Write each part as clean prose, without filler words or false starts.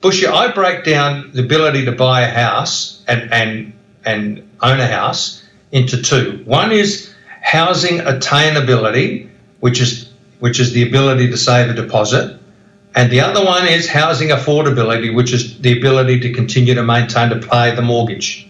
Bushy, I break down the ability to buy a house and own a house into two. One is housing attainability, which is the ability to save a deposit, and the other one is housing affordability, which is the ability to continue to maintain to pay the mortgage.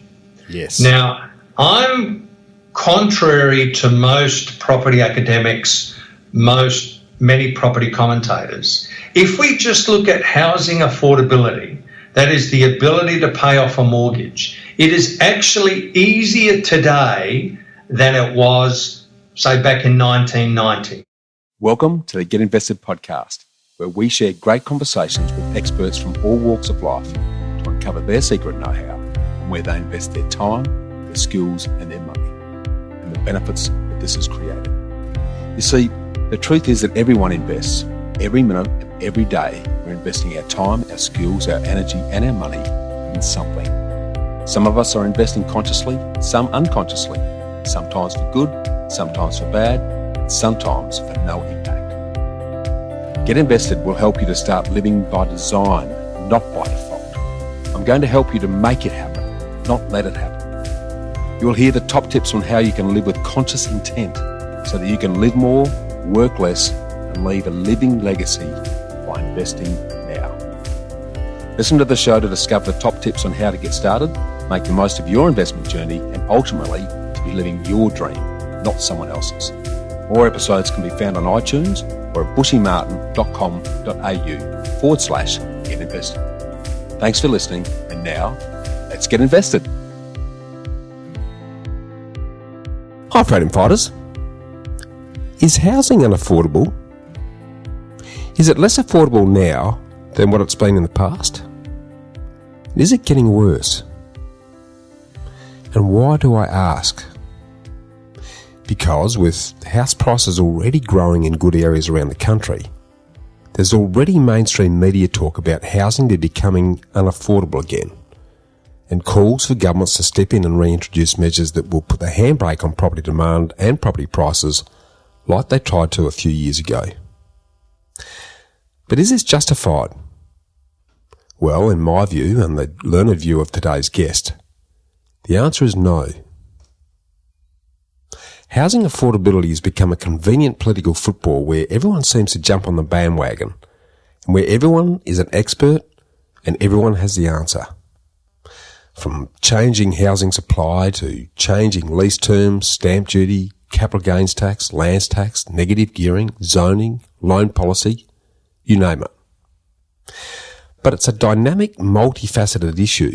Yes. Now, I'm contrary to most property academics, many property commentators. If we just look at housing affordability, that is the ability to pay off a mortgage, it is actually easier today than it was, say, back in 1990. Welcome to the Get Invested podcast, where we share great conversations with experts from all walks of life to uncover their secret know-how and where they invest their time, their skills and their money, and the benefits that this has created. You see, the truth is that everyone invests. Every minute of every day, we're investing our time, our skills, our energy and our money in something. Some of us are investing consciously, some unconsciously, sometimes for good, sometimes for bad, and sometimes for no impact. Get Invested will help you to start living by design, not by default. I'm going to help you to make it happen, not let it happen. You'll hear the top tips on how you can live with conscious intent so that you can live more, work less, and leave a living legacy by investing now. Listen to the show to discover the top tips on how to get started, make the most of your investment journey, and ultimately to be living your dream, not someone else's. More episodes can be found on iTunes or at bushymartin.com.au/get invested. Thanks for listening, and now let's get invested. Hi, freedom fighters. Is housing unaffordable? Is it less affordable now than what it's been in the past? Is it getting worse? And why do I ask? Because with house prices already growing in good areas around the country, there's already mainstream media talk about housing to becoming unaffordable again, and calls for governments to step in and reintroduce measures that will put the handbrake on property demand and property prices like they tried to a few years ago. But is this justified? Well, in my view, and the learned view of today's guest, the answer is no. Housing affordability has become a convenient political football where everyone seems to jump on the bandwagon, and where everyone is an expert and everyone has the answer. From changing housing supply to changing lease terms, stamp duty, capital gains tax, lands tax, negative gearing, zoning, loan policy, you name it. But it's a dynamic, multifaceted issue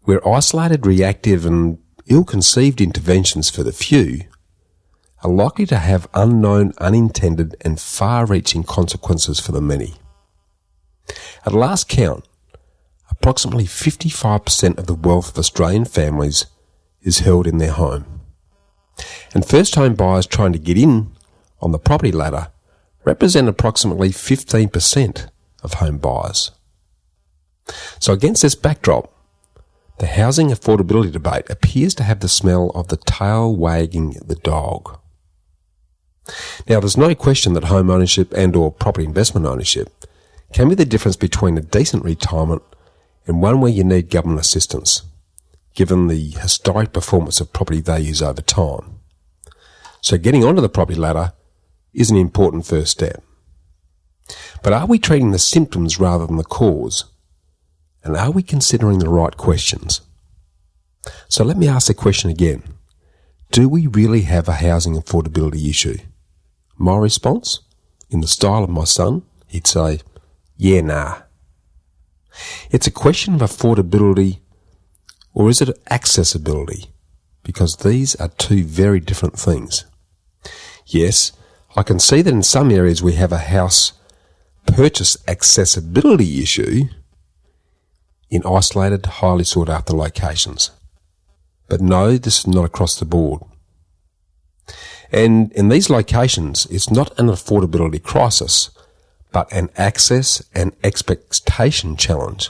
where isolated, reactive and ill-conceived interventions for the few are likely to have unknown, unintended and far-reaching consequences for the many. At last count, approximately 55% of the wealth of Australian families is held in their home. And first-home buyers trying to get in on the property ladder represent approximately 15% of home buyers. So against this backdrop, the housing affordability debate appears to have the smell of the tail wagging the dog. Now, there's no question that home ownership and or property investment ownership can be the difference between a decent retirement and one where you need government assistance, given the historic performance of property values over time. So getting onto the property ladder is an important first step. But are we treating the symptoms rather than the cause? And are we considering the right questions? So let me ask the question again. Do we really have a housing affordability issue? My response, in the style of my son, he'd say, yeah, nah. It's a question of affordability, or is it accessibility? Because these are two very different things. Yes, I can see that in some areas we have a house purchase accessibility issue in isolated, highly sought after locations. But no, this is not across the board. And in these locations, it's not an affordability crisis, but an access and expectation challenge.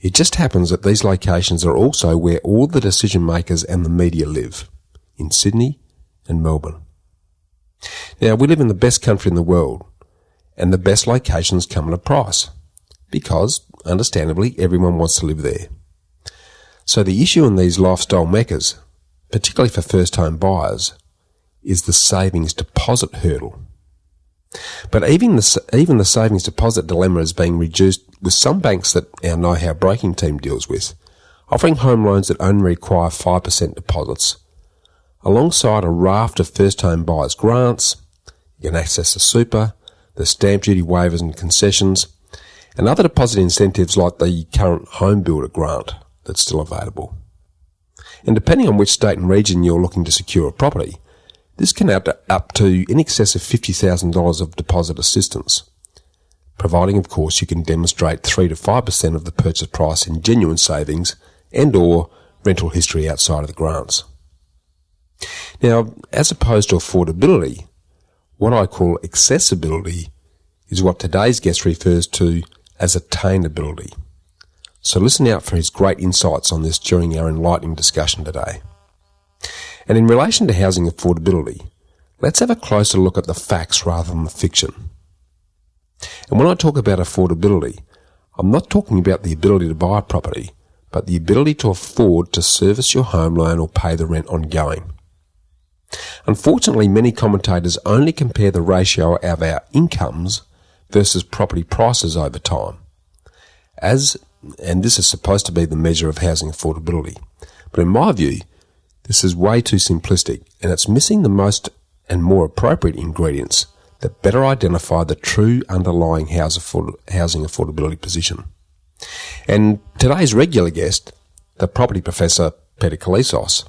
It just happens that these locations are also where all the decision makers and the media live, in Sydney and Melbourne. Now, we live in the best country in the world, and the best locations come at a price, because understandably, everyone wants to live there. So the issue in these lifestyle meccas, particularly for first-home buyers, is the savings deposit hurdle. But even the savings deposit dilemma is being reduced with some banks that our know-how broking team deals with, offering home loans that only require 5% deposits, alongside a raft of first-home buyers grants. You can access the super, the stamp duty waivers and concessions, and other deposit incentives like the current home builder grant that's still available. And depending on which state and region you're looking to secure a property, this can add up to in excess of $50,000 of deposit assistance, providing, of course, you can demonstrate 3 to 5% of the purchase price in genuine savings and or rental history outside of the grants. Now, as opposed to affordability, what I call accessibility is what today's guest refers to as attainability. So listen out for his great insights on this during our enlightening discussion today. And in relation to housing affordability, let's have a closer look at the facts rather than the fiction. And when I talk about affordability, I'm not talking about the ability to buy a property, but the ability to afford to service your home loan or pay the rent ongoing. Unfortunately, many commentators only compare the ratio of our incomes versus property prices over time, and this is supposed to be the measure of housing affordability. But in my view, this is way too simplistic, and it's missing the most and more appropriate ingredients that better identify the true underlying housing affordability position. And today's regular guest, the Property Professor Peter Koulizos,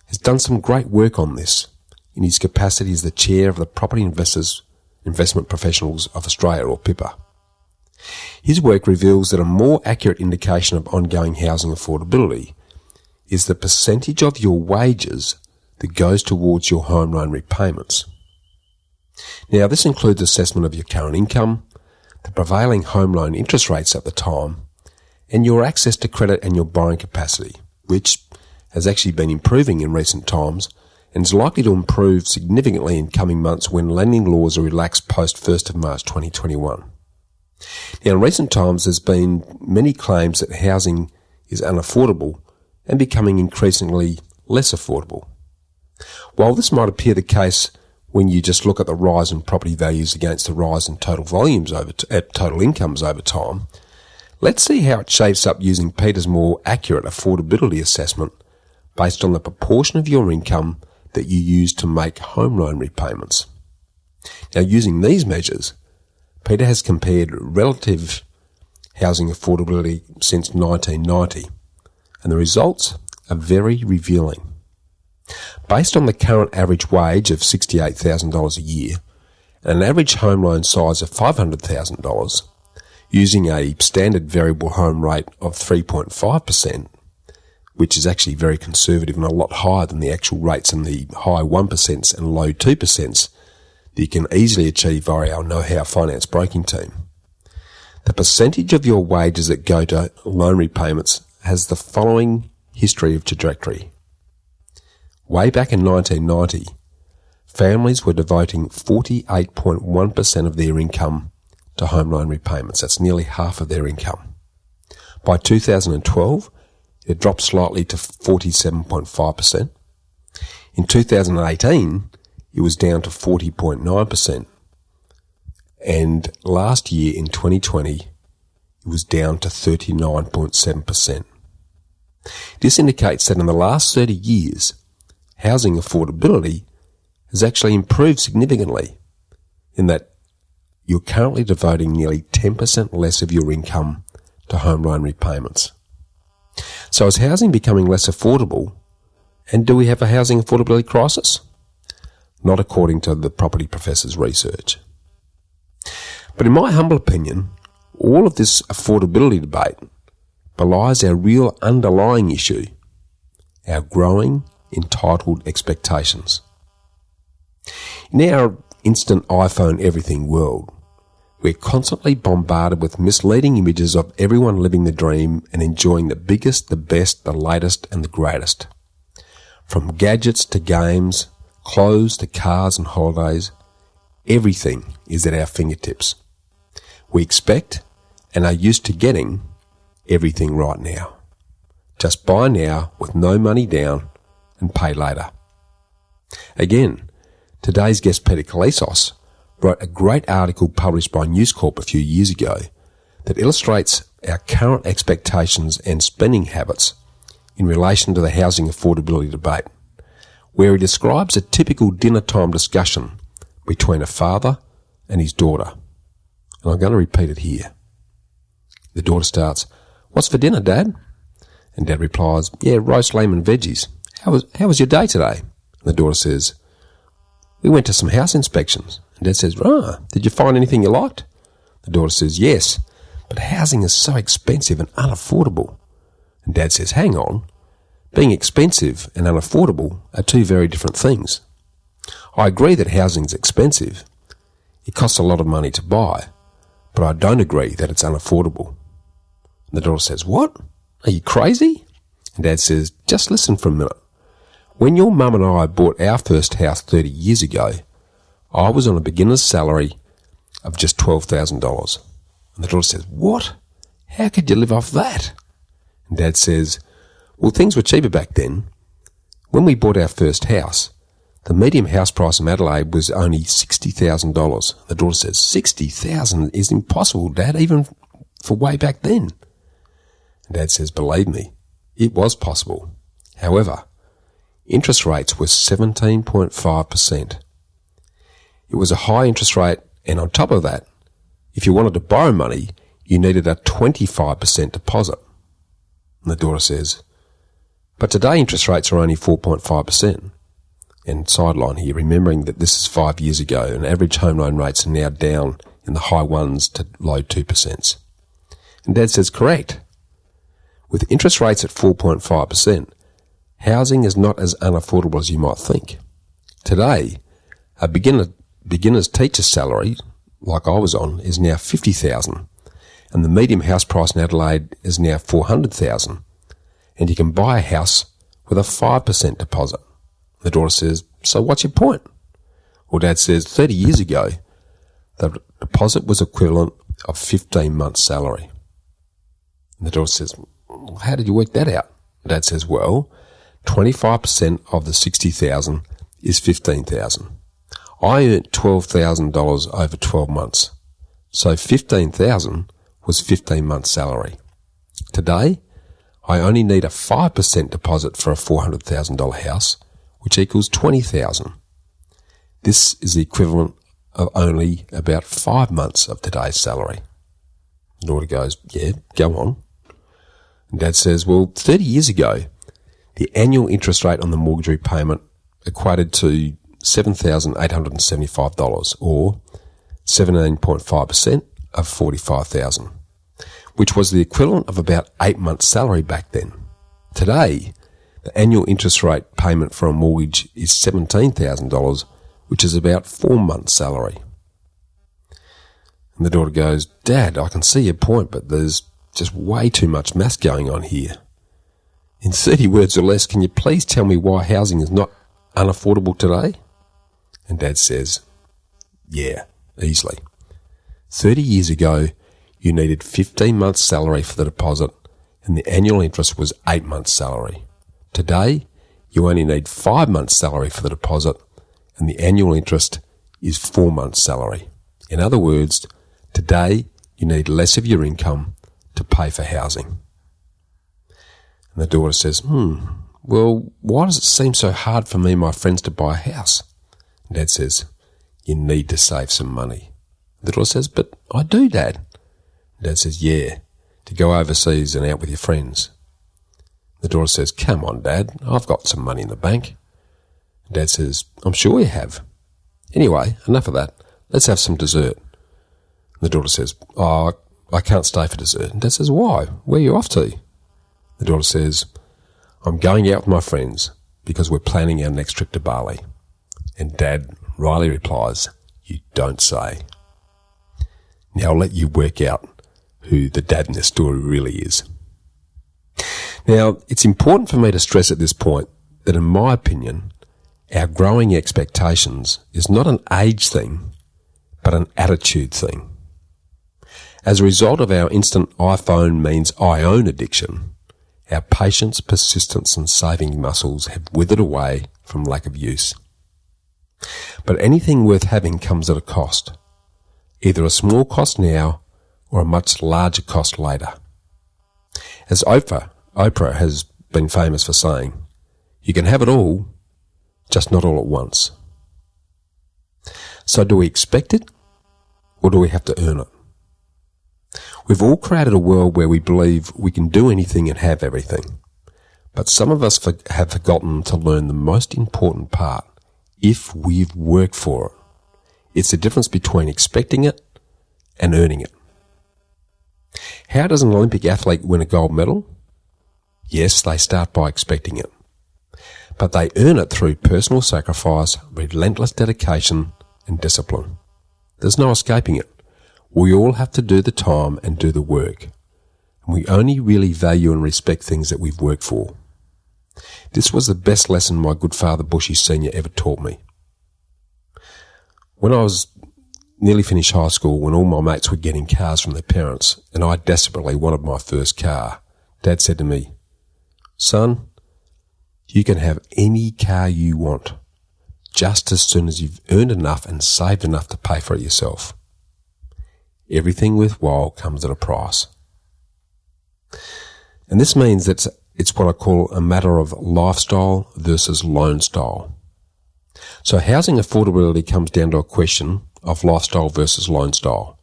has done some great work on this in his capacity as the chair of the Property Investment Professionals of Australia, or PIPA. His work reveals that a more accurate indication of ongoing housing affordability is the percentage of your wages that goes towards your home loan repayments. Now, this includes assessment of your current income, the prevailing home loan interest rates at the time, and your access to credit and your borrowing capacity, which has actually been improving in recent times and is likely to improve significantly in coming months when lending laws are relaxed post 1st of March 2021. Now, in recent times, there's been many claims that housing is unaffordable and becoming increasingly less affordable. While this might appear the case when you just look at the rise in property values against the rise in total volumes total incomes over time, let's see how it shapes up using Peter's more accurate affordability assessment based on the proportion of your income that you use to make home loan repayments. Now, using these measures, Peter has compared relative housing affordability since 1990, and the results are very revealing. Based on the current average wage of $68,000 a year and an average home loan size of $500,000, using a standard variable home rate of 3.5%, which is actually very conservative and a lot higher than the actual rates in the high 1% and low 2% that you can easily achieve via our know-how finance broking team. The percentage of your wages that go to loan repayments has the following history of trajectory. Way back in 1990, families were devoting 48.1% of their income to home loan repayments. That's nearly half of their income. By 2012, it dropped slightly to 47.5%. In 2018, it was down to 40.9%. And last year, in 2020, it was down to 39.7%. This indicates that in the last 30 years, housing affordability has actually improved significantly, in that you're currently devoting nearly 10% less of your income to home loan repayments. So is housing becoming less affordable, and do we have a housing affordability crisis? Not according to the Property Professor's research. But in my humble opinion, all of this affordability debate belies our real underlying issue, our growing entitled expectations. In our instant iPhone everything world, we're constantly bombarded with misleading images of everyone living the dream and enjoying the biggest, the best, the latest and the greatest. From gadgets to games, clothes to cars and holidays, everything is at our fingertips. We expect and are used to getting everything right now. Just buy now with no money down and pay later. Again, today's guest Peter Koulizos wrote a great article published by News Corp a few years ago that illustrates our current expectations and spending habits in relation to the housing affordability debate, where he describes a typical dinner time discussion between a father and his daughter. And I'm going to repeat it here. The daughter starts, "What's for dinner, Dad?" And Dad replies, "Yeah, roast lamb and veggies. How was your day today?" And the daughter says, "We went to some house inspections." And Dad says, "Did you find anything you liked?" The daughter says, "Yes, but housing is so expensive and unaffordable." And Dad says, "Hang on. Being expensive and unaffordable are two very different things. I agree that housing is expensive. It costs a lot of money to buy, but I don't agree that it's unaffordable." And the daughter says, "What? Are you crazy?" And Dad says, "Just listen for a minute. When your mum and I bought our first house 30 years ago, I was on a beginner's salary of just $12,000. And the daughter says, "What? How could you live off that?" And Dad says, "Well, things were cheaper back then. When we bought our first house, the median house price in Adelaide was only $60,000. The daughter says, "60,000 is impossible, Dad, even for way back then." And Dad says, "Believe me, it was possible. However, interest rates were 17.5%. It was a high interest rate, and on top of that, if you wanted to borrow money, you needed a 25% deposit." And the daughter says, "But today interest rates are only 4.5%. And sideline here, remembering that this is 5 years ago, and average home loan rates are now down in the high 1s to low 2%. And Dad says, "Correct. With interest rates at 4.5%, housing is not as unaffordable as you might think. Today, a beginner's teacher's salary, like I was on, is now $50,000, and the median house price in Adelaide is now $400,000, and you can buy a house with a 5% deposit." The daughter says, "So what's your point?" Well, Dad says, 30 years ago, the deposit was equivalent of 15 months' salary. And the daughter says, "How did you work that out?" Dad says, "Well, 25% of the 60,000 is 15,000. I earned $12,000 over 12 months, so 15,000 was 15 months' salary. Today, I only need a 5% deposit for a $400,000 house, which equals 20,000. This is the equivalent of only about 5 months of today's salary." The daughter goes, "Yeah, go on." And Dad says, "Well, 30 years ago, the annual interest rate on the mortgage repayment equated to $7,875, or 17.5% of 45,000, which was the equivalent of about 8 months' salary back then. Today, the annual interest rate payment for a mortgage is $17,000, which is about 4 months' salary." And the daughter goes, "Dad, I can see your point, but there's just way too much maths going on here. In 30 words or less, can you please tell me why housing is not unaffordable today?" And Dad says, "Yeah, easily. 30 years ago, you needed 15 months' salary for the deposit, and the annual interest was 8 months' salary. Today, you only need 5 months' salary for the deposit, and the annual interest is 4 months' salary. In other words, today you need less of your income to pay for housing." And the daughter says, "Well, why does it seem so hard for me and my friends to buy a house?" And Dad says, "You need to save some money." The daughter says, "But I do, Dad." And Dad says, "Yeah, to go overseas and out with your friends." The daughter says, "Come on, Dad, I've got some money in the bank." And Dad says, "I'm sure you have. Anyway, enough of that. Let's have some dessert." And the daughter says, "Oh, I can't stay for dessert." And Dad says, "Why? Where are you off to?" The daughter says, "I'm going out with my friends because we're planning our next trip to Bali." And Dad wryly replies, "You don't say." Now I'll let you work out who the dad in this story really is. Now, it's important for me to stress at this point that, in my opinion, our growing expectations is not an age thing, but an attitude thing. As a result of our instant iPhone means I own addiction, our patience, persistence and saving muscles have withered away from lack of use. But anything worth having comes at a cost, either a small cost now or a much larger cost later. As Oprah has been famous for saying, you can have it all, just not all at once. So do we expect it, or do we have to earn it? We've all created a world where we believe we can do anything and have everything. But some of us have forgotten to learn the most important part, if we've worked for it. It's the difference between expecting it and earning it. How does an Olympic athlete win a gold medal? Yes, they start by expecting it. But they earn it through personal sacrifice, relentless dedication and discipline. There's no escaping it. We all have to do the time and do the work. And we only really value and respect things that we've worked for. This was the best lesson my good father Bushy Sr. ever taught me. When I was nearly finished high school, when all my mates were getting cars from their parents, and I desperately wanted my first car, Dad said to me, "Son, you can have any car you want, just as soon as you've earned enough and saved enough to pay for it yourself. Everything worthwhile comes at a price." And this means that it's what I call a matter of lifestyle versus loan style. So housing affordability comes down to a question of lifestyle versus loan style.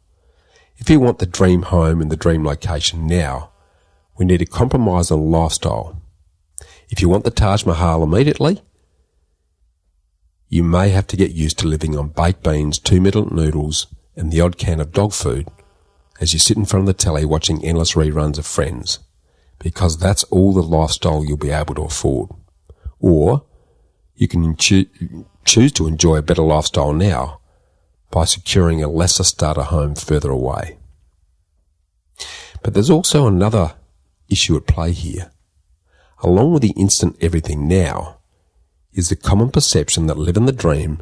If you want the dream home in the dream location now, we need to compromise on lifestyle. If you want the Taj Mahal immediately, you may have to get used to living on baked beans, 2-minute noodles, and the odd can of dog food as you sit in front of the telly watching endless reruns of Friends, because that's all the lifestyle you'll be able to afford. Or you can choose to enjoy a better lifestyle now by securing a lesser starter home further away. But there's also another issue at play here. Along with the instant everything now is the common perception that living the dream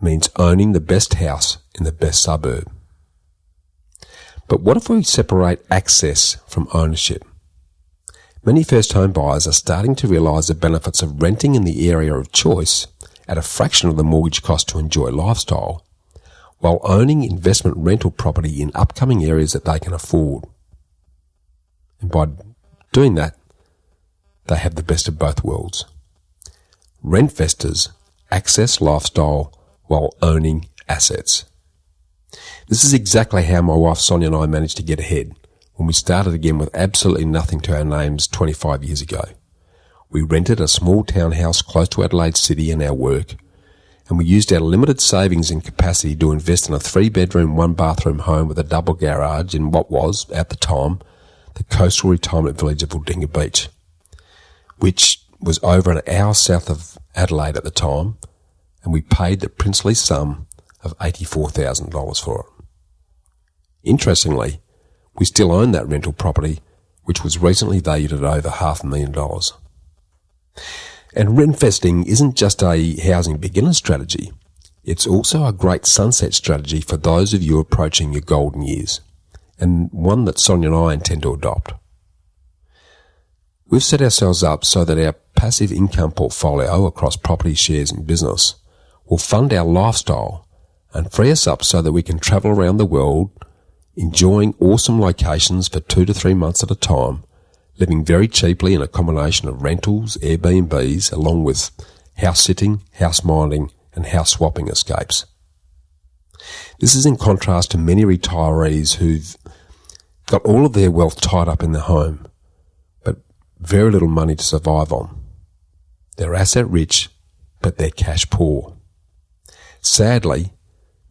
means owning the best house in the best suburb. But what if we separate access from ownership? Many first home buyers are starting to realise the benefits of renting in the area of choice at a fraction of the mortgage cost to enjoy lifestyle, while owning investment rental property in upcoming areas that they can afford. And by doing that, they have the best of both worlds. Rentvestors access lifestyle while owning assets. This is exactly how my wife Sonia and I managed to get ahead when we started again with absolutely nothing to our names 25 years ago. We rented a small townhouse close to Adelaide City and our work, and we used our limited savings and capacity to invest in a 3-bedroom, 1-bathroom home with a double garage in what was, at the time, the coastal retirement village of Aldinga Beach, which was over an hour south of Adelaide at the time, and we paid the princely sum of $84,000 for it. Interestingly, we still own that rental property, which was recently valued at over $500,000. And rentvesting isn't just a housing beginner strategy. It's also a great sunset strategy for those of you approaching your golden years, and one that Sonia and I intend to adopt. We've set ourselves up so that our passive income portfolio across property, shares and business will fund our lifestyle and free us up so that we can travel around the world, enjoying awesome locations for 2 to 3 months at a time, living very cheaply in a combination of rentals, Airbnbs, along with house sitting, house minding and house swapping escapes. This is in contrast to many retirees who've got all of their wealth tied up in the home, but very little money to survive on. They're asset rich, but they're cash poor. Sadly,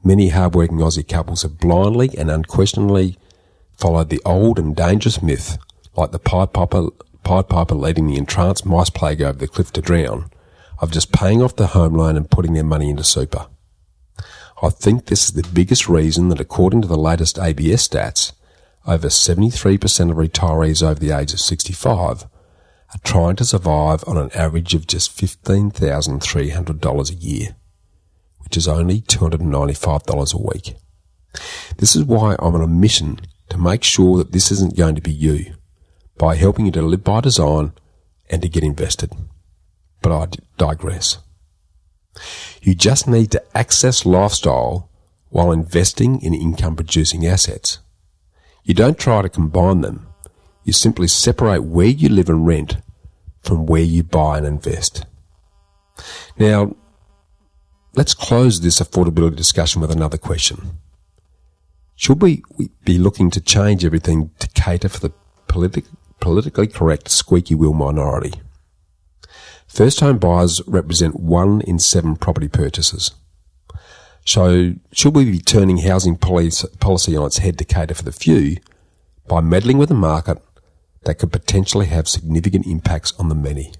many hard-working Aussie couples have blindly and unquestionably followed the old and dangerous myth, like the Pied Piper leading the entranced mice plague over the cliff to drown, of just paying off the home loan and putting their money into super. I think this is the biggest reason that, according to the latest ABS stats, over 73% of retirees over the age of 65 are trying to survive on an average of just $15,300 a year, which is only $295 a week. This is why I'm on a mission to make sure that this isn't going to be you, by helping you to live by design and to get invested. But I digress. You just need to access lifestyle while investing in income-producing assets. You don't try to combine them. You simply separate where you live and rent from where you buy and invest. Now, let's close this affordability discussion with another question. Should we be looking to change everything to cater for the politically correct squeaky wheel minority? First home buyers represent 1 in 7 property purchases. So should we be turning housing policy on its head to cater for the few by meddling with a market that could potentially have significant impacts on the many?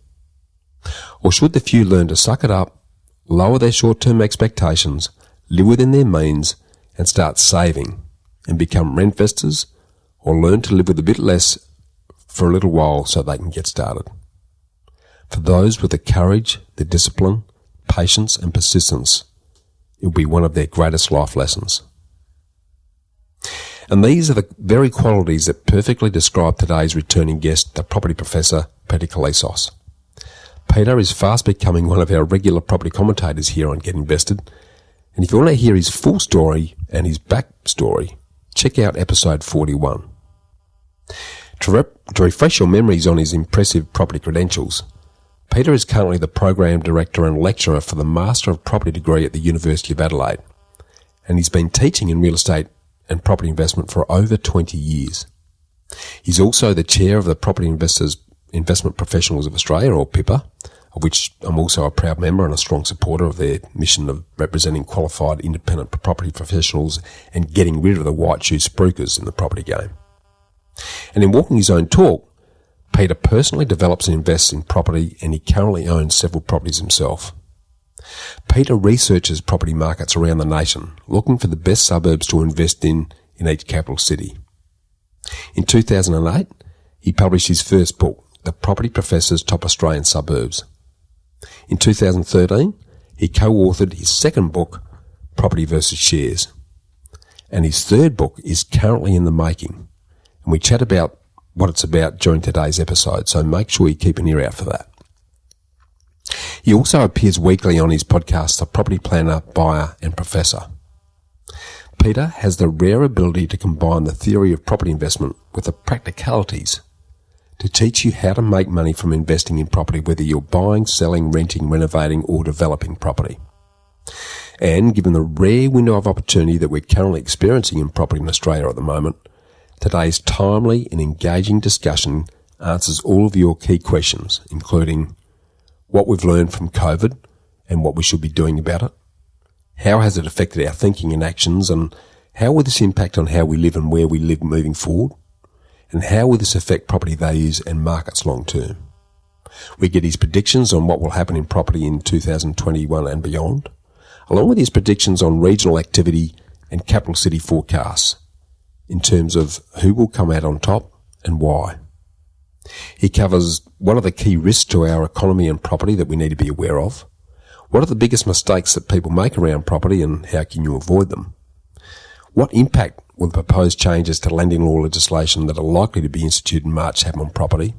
Or should the few learn to suck it up, lower their short-term expectations, live within their means, and start saving and become rent investors, or learn to live with a bit less for a little while so they can get started? For those with the courage, the discipline, patience and persistence, it will be one of their greatest life lessons. And these are the very qualities that perfectly describe today's returning guest, the Property Professor Peter Koulizos. Peter is fast becoming one of our regular property commentators here on Get Invested, and if you want to hear his full story and his backstory, check out episode 41. To refresh your memories on his impressive property credentials, Peter is currently the Program Director and Lecturer for the Master of Property degree at the University of Adelaide, and he's been teaching in real estate and property investment for over 20 years. He's also the Chair of the Property Investment Professionals of Australia, or PIPA, of which I'm also a proud member and a strong supporter of their mission of representing qualified independent property professionals and getting rid of the white shoe spruikers in the property game. And in walking his own talk, Peter personally develops and invests in property, and he currently owns several properties himself. Peter researches property markets around the nation, looking for the best suburbs to invest in each capital city. In 2008, he published his first book, The Property Professor's Top Australian Suburbs. In 2013, he co-authored his second book, Property versus Shares. And his third book is currently in the making, and we chat about what it's about during today's episode, so make sure you keep an ear out for that. He also appears weekly on his podcast, The Property Planner, Buyer and Professor. Peter has the rare ability to combine the theory of property investment with the practicalities to teach you how to make money from investing in property, whether you're buying, selling, renting, renovating or developing property. And given the rare window of opportunity that we're currently experiencing in property in Australia at the moment, today's timely and engaging discussion answers all of your key questions, including what we've learned from COVID and what we should be doing about it, how has it affected our thinking and actions, and how will this impact on how we live and where we live moving forward, and how will this affect property values and markets long term. We get his predictions on what will happen in property in 2021 and beyond, along with his predictions on regional activity and capital city forecasts, in terms of who will come out on top and why. He covers what are the key risks to our economy and property that we need to be aware of, what are the biggest mistakes that people make around property and how can you avoid them, what impact will the proposed changes to lending law legislation that are likely to be instituted in March have on property,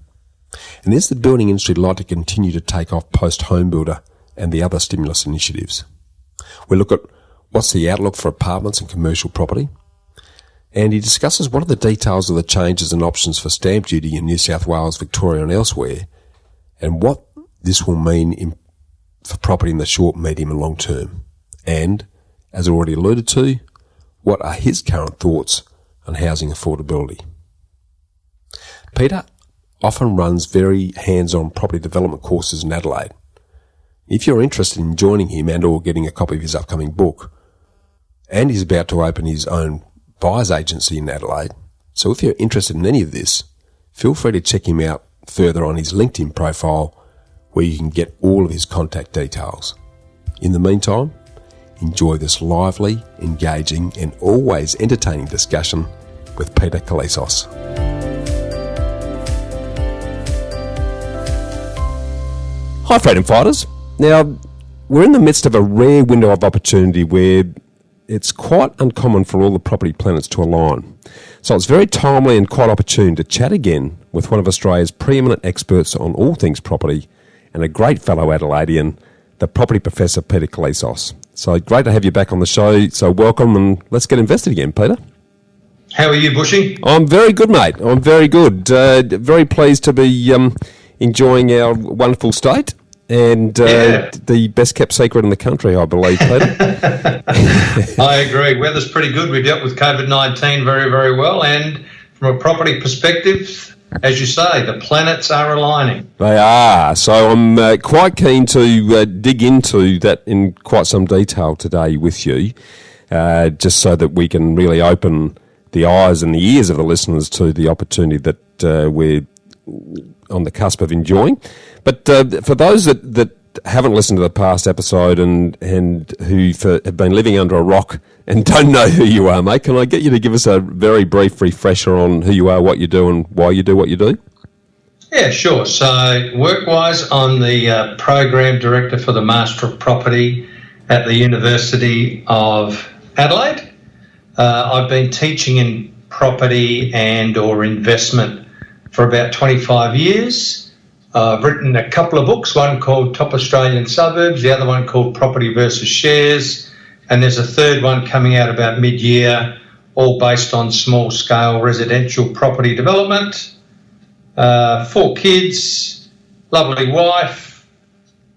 and is the building industry likely to continue to take off post-home builder and the other stimulus initiatives. We look at what's the outlook for apartments and commercial property, and he discusses what are the details of the changes and options for stamp duty in New South Wales, Victoria and elsewhere, and what this will mean for property in the short, medium and long term. And, as already alluded to, what are his current thoughts on housing affordability. Peter often runs very hands-on property development courses in Adelaide. If you're interested in joining him and or getting a copy of his upcoming book, and he's about to open his own buyer's agency in Adelaide, so if you're interested in any of this, feel free to check him out further on his LinkedIn profile, where you can get all of his contact details. In the meantime, enjoy this lively, engaging and always entertaining discussion with Peter Koulizos. Hi Freedom Fighters. Now, we're in the midst of a rare window of opportunity where it's quite uncommon for all the property planets to align. So it's very timely and quite opportune to chat again with one of Australia's preeminent experts on all things property and a great fellow Adelaidean, the Property Professor Peter Koulizos. So great to have you back on the show. So welcome, and let's get invested again, Peter. How are you, Bushy? I'm very good, mate. I'm very good. Very pleased to be enjoying our wonderful state and the best kept secret in the country, I believe, Peter. I agree. Weather's pretty good. We dealt with COVID-19 very, very well. And from a property perspective, as you say, the planets are aligning. They are. So I'm quite keen to dig into that in quite some detail today with you, just so that we can really open the eyes and the ears of the listeners to the opportunity that we're on the cusp of enjoying. But for those that haven't listened to the past episode and who have been living under a rock and don't know who you are, mate, can I get you to give us a very brief refresher on who you are, what you do, and why you do what you do? Yeah, sure. So work-wise, I'm the Program Director for the Master of Property at the University of Adelaide. I've been teaching in property and or investment for about 25 years. I've written a couple of books, one called Top Australian Suburbs, the other one called Property versus Shares, and there's a third one coming out about mid-year, all based on small-scale residential property development. 4 kids, lovely wife,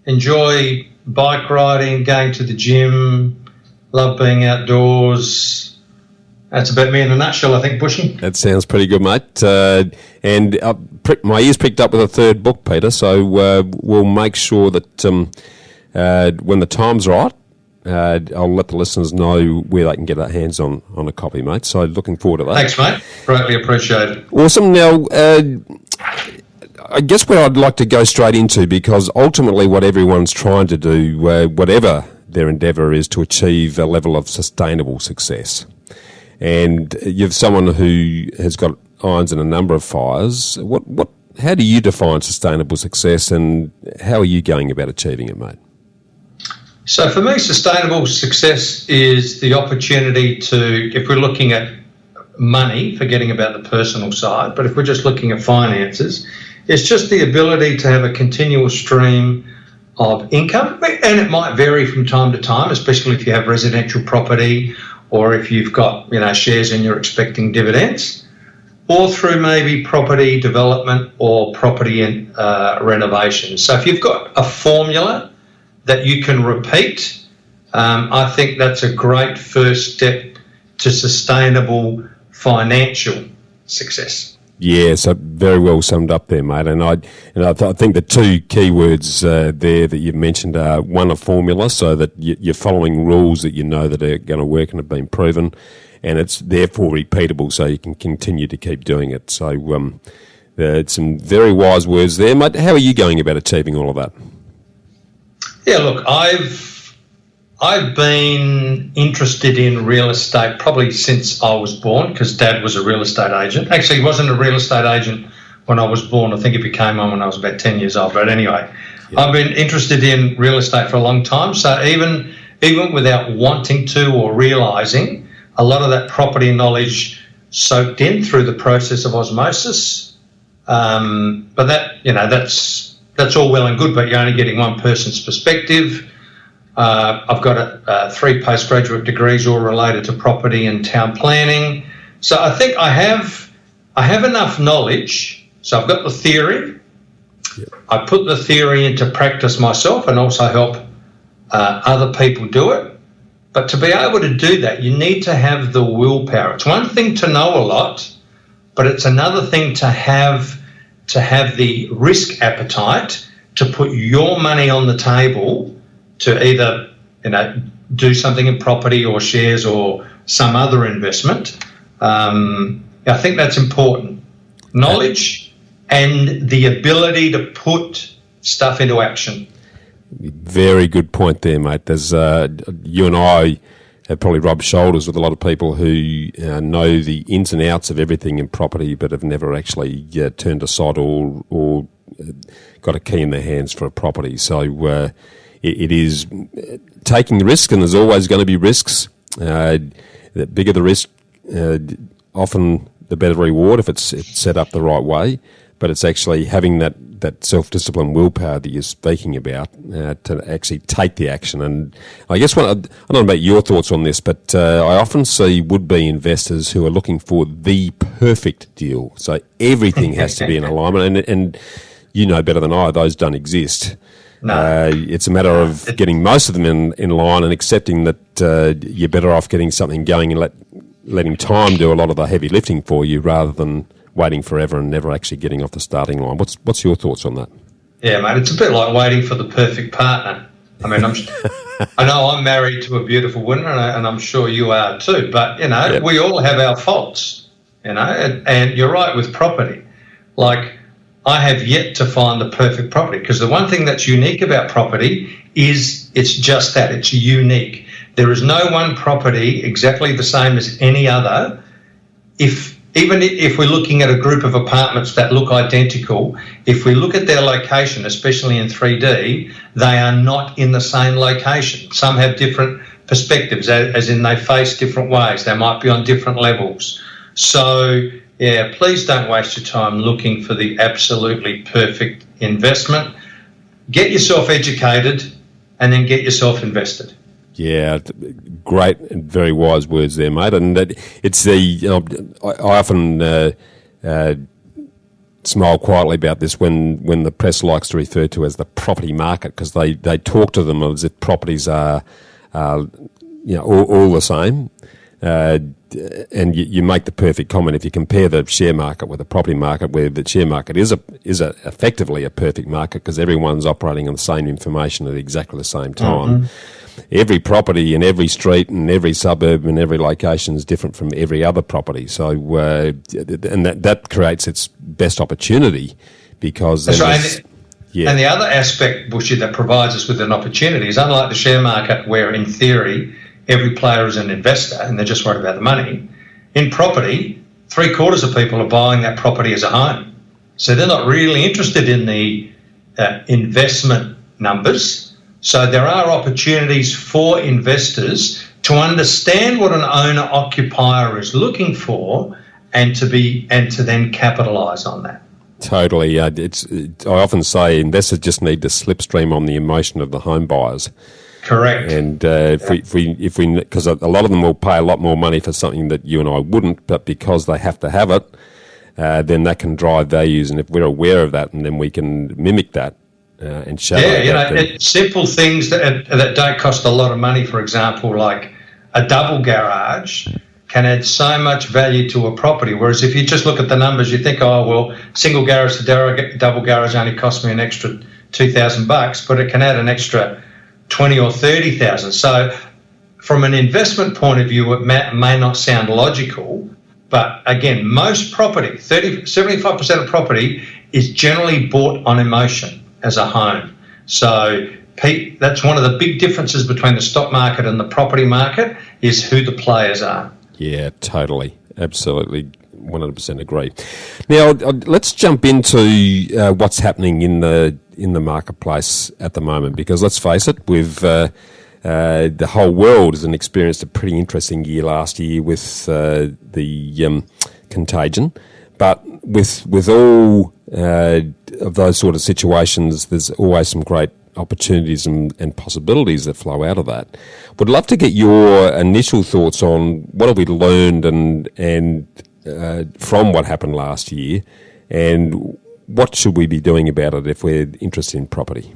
enjoy bike riding, going to the gym, love being outdoors. That's about me in a nutshell, I think, Bushy. That sounds pretty good, mate. And my ears pricked up with a third book, Peter, so we'll make sure that when the time's right, I'll let the listeners know where they can get their hands on a copy, mate. So looking forward to that. Thanks, mate. Greatly appreciated. Awesome. Now, I guess where I'd like to go straight into, because ultimately what everyone's trying to do, whatever their endeavour is, to achieve a level of sustainable success. And you're someone who has got irons in a number of fires. How do you define sustainable success, and how are you going about achieving it, mate? So for me, sustainable success is the opportunity to, if we're looking at money, forgetting about the personal side, but if we're just looking at finances, it's just the ability to have a continual stream of income. And it might vary from time to time, especially if you have residential property or if you've got, shares and you're expecting dividends, or through maybe property development or property and renovation. So if you've got a formula that you can repeat, I think that's a great first step to sustainable financial success. Yeah, so very well summed up there, mate. And I think the two key words there that you've mentioned are, one, a formula, so that you're following rules that you know that are going to work and have been proven, and it's therefore repeatable, so you can continue to keep doing it. So some very wise words there, mate. How are you going about achieving all of that? Yeah, look, I've been interested in real estate probably since I was born, because Dad was a real estate agent. Actually, he wasn't a real estate agent when I was born. I think he became one when I was about 10 years old. But anyway, I've been interested in real estate for a long time. So even without wanting to or realising, a lot of that property knowledge soaked in through the process of osmosis. But that's all well and good, but you're only getting one person's perspective. I've got 3 postgraduate degrees all related to property and town planning. So I think I have enough knowledge. So I've got the theory. Yep. I put the theory into practice myself and also help other people do it. But to be able to do that, you need to have the willpower. It's one thing to know a lot, but it's another thing to have the risk appetite to put your money on the table to either, do something in property or shares or some other investment. I think that's important. Knowledge and the ability to put stuff into action. Very good point there, mate. There's you and I have probably rubbed shoulders with a lot of people who know the ins and outs of everything in property, but have never actually turned a sod or got a key in their hands for a property. So it is taking the risk, and there's always going to be risks. the bigger the risk, often the better reward if it's set up the right way. But it's actually having that self-discipline willpower that you're speaking about to actually take the action. And I guess I don't know about your thoughts on this, but I often see would-be investors who are looking for the perfect deal. So everything has to be in alignment. And you know better than I, those don't exist. No. It's a matter of getting most of them in line and accepting that you're better off getting something going and letting time do a lot of the heavy lifting for you rather than waiting forever and never actually getting off the starting line. What's your thoughts on that? Yeah, mate, it's a bit like waiting for the perfect partner. I mean, I know I'm married to a beautiful woman, and I'm sure you are too. But we all have our faults. And you're right with property. Like, I have yet to find the perfect property, because the one thing that's unique about property is it's just that, it's unique. There is no one property exactly the same as any other. Even if we're looking at a group of apartments that look identical, if we look at their location, especially in 3D, they are not in the same location. Some have different perspectives, as in they face different ways. They might be on different levels. So, yeah, please don't waste your time looking for the absolutely perfect investment. Get yourself educated and then get yourself invested. Yeah, great and very wise words there, mate. And it's I often smile quietly about this when the press likes to refer to as the property market, because they talk to them as if properties are all the same. And you make the perfect comment if you compare the share market with the property market, where the share market is effectively a perfect market because everyone's operating on the same information at exactly the same time. Mm-hmm. Every property in every street and every suburb and every location is different from every other property. So, and that creates its best opportunity because... That's right. And the other aspect, Bushy, that provides us with an opportunity is, unlike the share market where, in theory, every player is an investor and they're just worried about the money, in property, 3/4 of people are buying that property as a home. So they're not really interested in the investment numbers. So there are opportunities for investors to understand what an owner-occupier is looking for and to then capitalise on that. Totally. I often say investors just need to slipstream on the emotion of the home buyers. Correct. And if we, because a lot of them will pay a lot more money for something that you and I wouldn't, but because they have to have it, then that can drive values. And if we're aware of that, and then we can mimic that and show. Yeah, simple things that don't cost a lot of money. For example, like a double garage can add so much value to a property. Whereas if you just look at the numbers, you think, oh well, single garage to double garage only cost me an extra $2,000, but it can add an extra 20 or 30,000. So from an investment point of view, it may not sound logical, but again, most property, 75% of property is generally bought on emotion as a home. So that's one of the big differences between the stock market and the property market, is who the players are. Yeah, totally. Absolutely. 100% agree. Now, let's jump into what's happening in the marketplace at the moment, because let's face it, the whole world has experienced a pretty interesting year last year with the contagion. But with all of those sort of situations, there's always some great opportunities and possibilities that flow out of that. Would love to get your initial thoughts on what have we learned and from what happened last year, and what should we be doing about it if we're interested in property?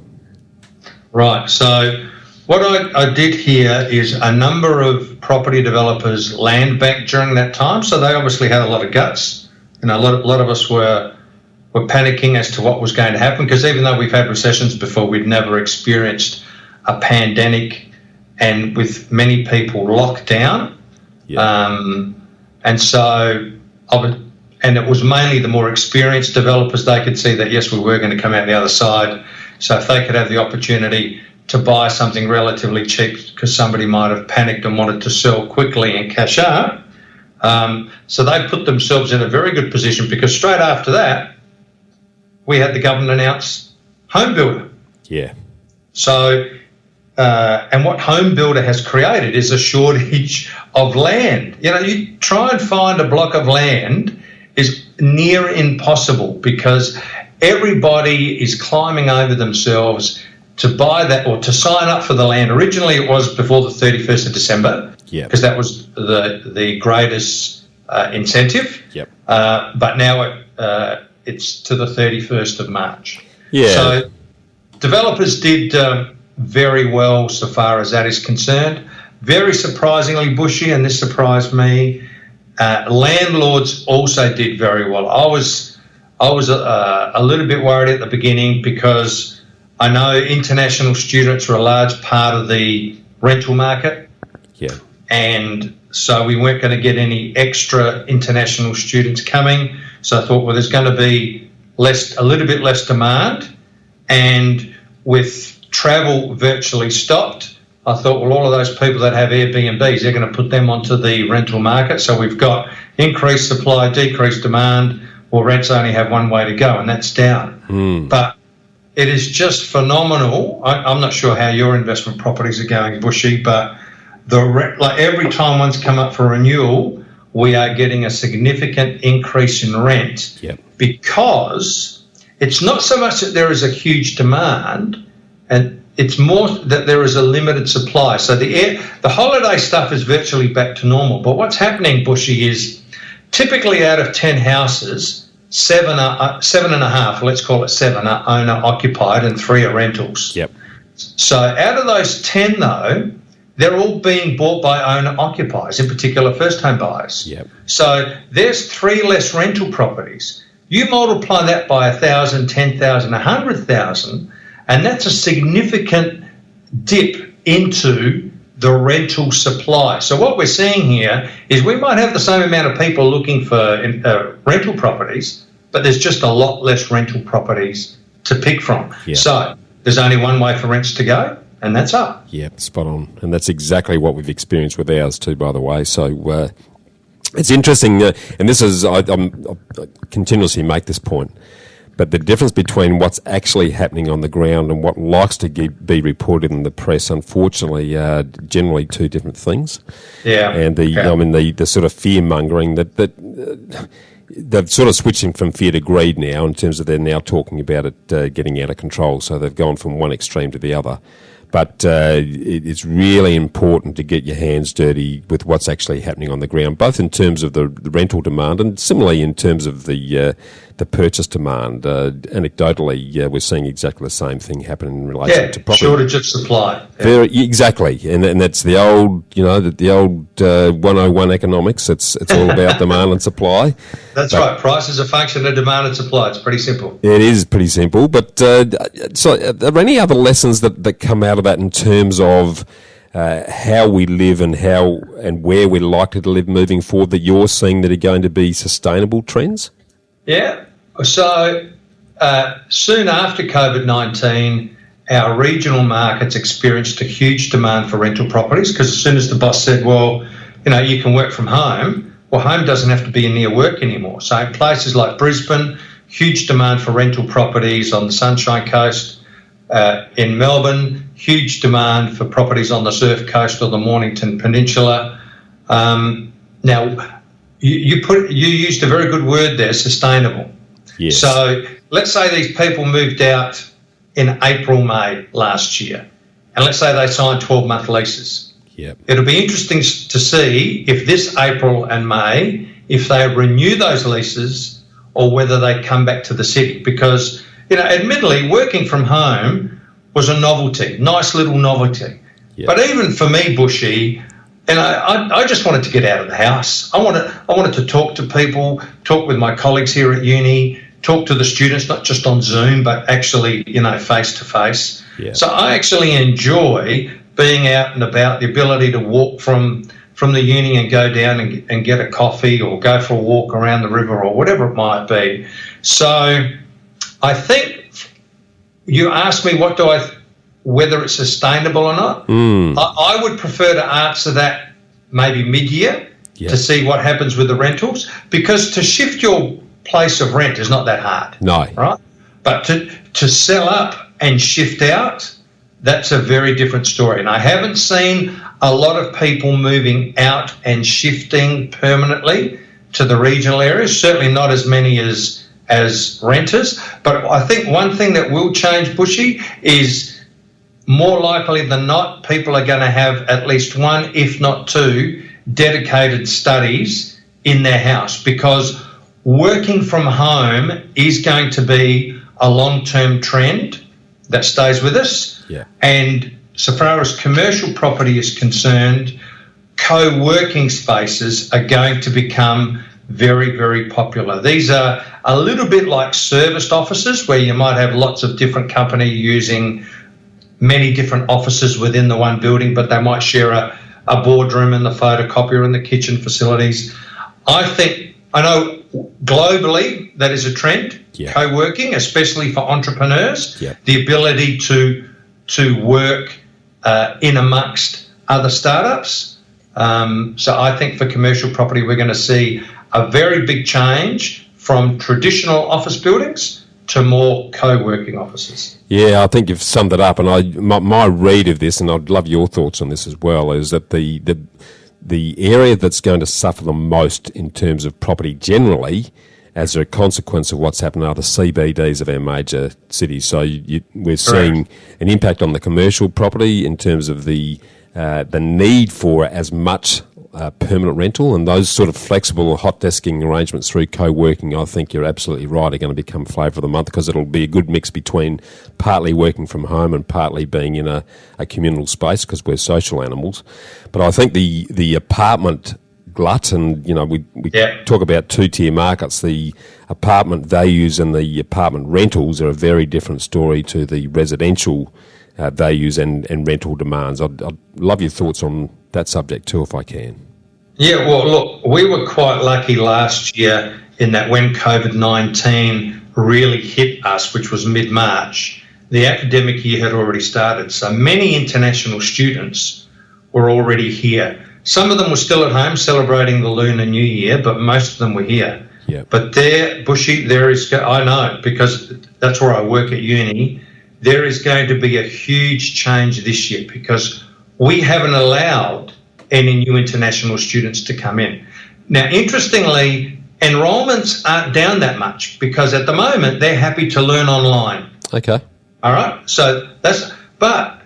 Right. So what I did here is a number of property developers land banked during that time. So they obviously had a lot of guts. A lot of us were panicking as to what was going to happen, because even though we've had recessions before, we'd never experienced a pandemic and with many people locked down. Yeah. And it was mainly the more experienced developers. They could see that, yes, we were going to come out the other side. So if they could have the opportunity to buy something relatively cheap because somebody might have panicked and wanted to sell quickly and cash out, so they put themselves in a very good position, because straight after that, we had the government announce home builder. Yeah. So and what home builder has created is a shortage of land. You try and find a block of land is near impossible because everybody is climbing over themselves to buy that or to sign up for the land. Originally, it was before the 31st of December because that was the greatest incentive. But now it's to the 31st of March. So developers did very well so far as that is concerned. Very surprisingly, Bushy, and this surprised me, landlords also did very well. I was a little bit worried at the beginning because I know international students are a large part of the rental market. And so we weren't going to get any extra international students coming. So I thought, well, there's going to be a little bit less demand. And with travel virtually stopped, I thought, well, all of those people that have Airbnbs, they're going to put them onto the rental market. So we've got increased supply, decreased demand. Well, rents only have one way to go, and that's down. But it is just phenomenal. I'm not sure how your investment properties are going, Bushy, but every time one's come up for renewal, we are getting a significant increase in rent because it's not so much that there is a huge demand, and it's more that there is a limited supply. So the holiday stuff is virtually back to normal. But what's happening, Bushy, is typically out of 10 houses, 7.5, let's call it 7, are owner-occupied and 3 are rentals. So out of those 10, though, they're all being bought by owner-occupiers, in particular first-home buyers. So there's 3 less rental properties. You multiply that by 1,000, 10,000, 100,000, and that's a significant dip into the rental supply. So what we're seeing here is we might have the same amount of people looking for rental properties, but there's just a lot less rental properties to pick from. So there's only one way for rents to go, and that's up. Spot on. And that's exactly what we've experienced with ours too, by the way. So it's interesting, and this is, I continuously make this point, but the difference between what's actually happening on the ground and what likes to be reported in the press, unfortunately, are generally two different things. And the sort of fear mongering that they've sort of switching from fear to greed now, in terms of they're now talking about it getting out of control. So they've gone from one extreme to the other. But it's really important to get your hands dirty with what's actually happening on the ground, both in terms of the rental demand and similarly in terms of the purchase demand. Anecdotally, we're seeing exactly the same thing happen in relation to property. Shortage of supply. Exactly, and that's the old, the old 101 economics. It's all about demand and supply. That's right. Price is a function of demand and supply. It's pretty simple. It is pretty simple. But so, are there any other lessons that come out of that in terms of how we live and where we're likely to live moving forward that you're seeing that are going to be sustainable trends? So soon after COVID-19, our regional markets experienced a huge demand for rental properties because as soon as the boss said, well, you can work from home, well, home doesn't have to be near work anymore. So in places like Brisbane, huge demand for rental properties on the Sunshine Coast. In Melbourne, huge demand for properties on the Surf Coast or the Mornington Peninsula. Now, you used a very good word there, sustainable. So let's say these people moved out in April, May last year, and let's say they signed 12-month leases. It'll be interesting to see if this April and May, if they renew those leases or whether they come back to the city. Because, admittedly, working from home was a novelty, nice little novelty. But even for me, Bushy, I just wanted to get out of the house. I wanted to talk to people, talk with my colleagues here at uni, talk to the students, not just on Zoom, but actually, face to face. So I actually enjoy being out and about, the ability to walk from the uni and go down and get a coffee or go for a walk around the river or whatever it might be. So I think you asked me whether it's sustainable or not. I would prefer to answer that maybe mid-year to see what happens with the rentals, because to shift your place of rent is not that hard. No. Right? But to sell up and shift out, that's a very different story. And I haven't seen a lot of people moving out and shifting permanently to the regional areas, certainly not as many as renters. But I think one thing that will change, Bushy, is more likely than not, people are going to have at least one, if not two, dedicated studies in their house, because working from home is going to be a long-term trend that stays with us. Yeah. And so far as commercial property is concerned, co-working spaces are going to become very, very popular. These are a little bit like serviced offices, where you might have lots of different companies using many different offices within the one building, but they might share a boardroom and the photocopier and the kitchen facilities. I know globally that is a trend, co-working, especially for entrepreneurs, the ability to work in amongst other startups. So I think for commercial property, we're going to see a very big change from traditional office buildings to more co-working offices. Yeah, I think you've summed it up, and my read of this, and I'd love your thoughts on this as well, is that the area that's going to suffer the most in terms of property generally as a consequence of what's happened are the CBDs of our major cities. So we're seeing an impact on the commercial property in terms of the need for as much permanent rental, and those sort of flexible hot desking arrangements through co-working, I think you're absolutely right, are going to become flavour of the month, because it'll be a good mix between partly working from home and partly being in a communal space, because we're social animals. But I think the apartment glut, and we talk about two-tier markets, the apartment values and the apartment rentals are a very different story to the residential values and rental demands. I'd love your thoughts on that subject too, if I can. Yeah, well, look, we were quite lucky last year in that when COVID-19 really hit us, which was mid-March, the academic year had already started. So many international students were already here. Some of them were still at home celebrating the Lunar New Year, but most of them were here. Yeah. But Bushy, I know, because that's where I work at uni, there is going to be a huge change this year, because we haven't allowed any new international students to come in. Now, interestingly, enrolments aren't down that much, because at the moment they're happy to learn online. Okay. All right. So but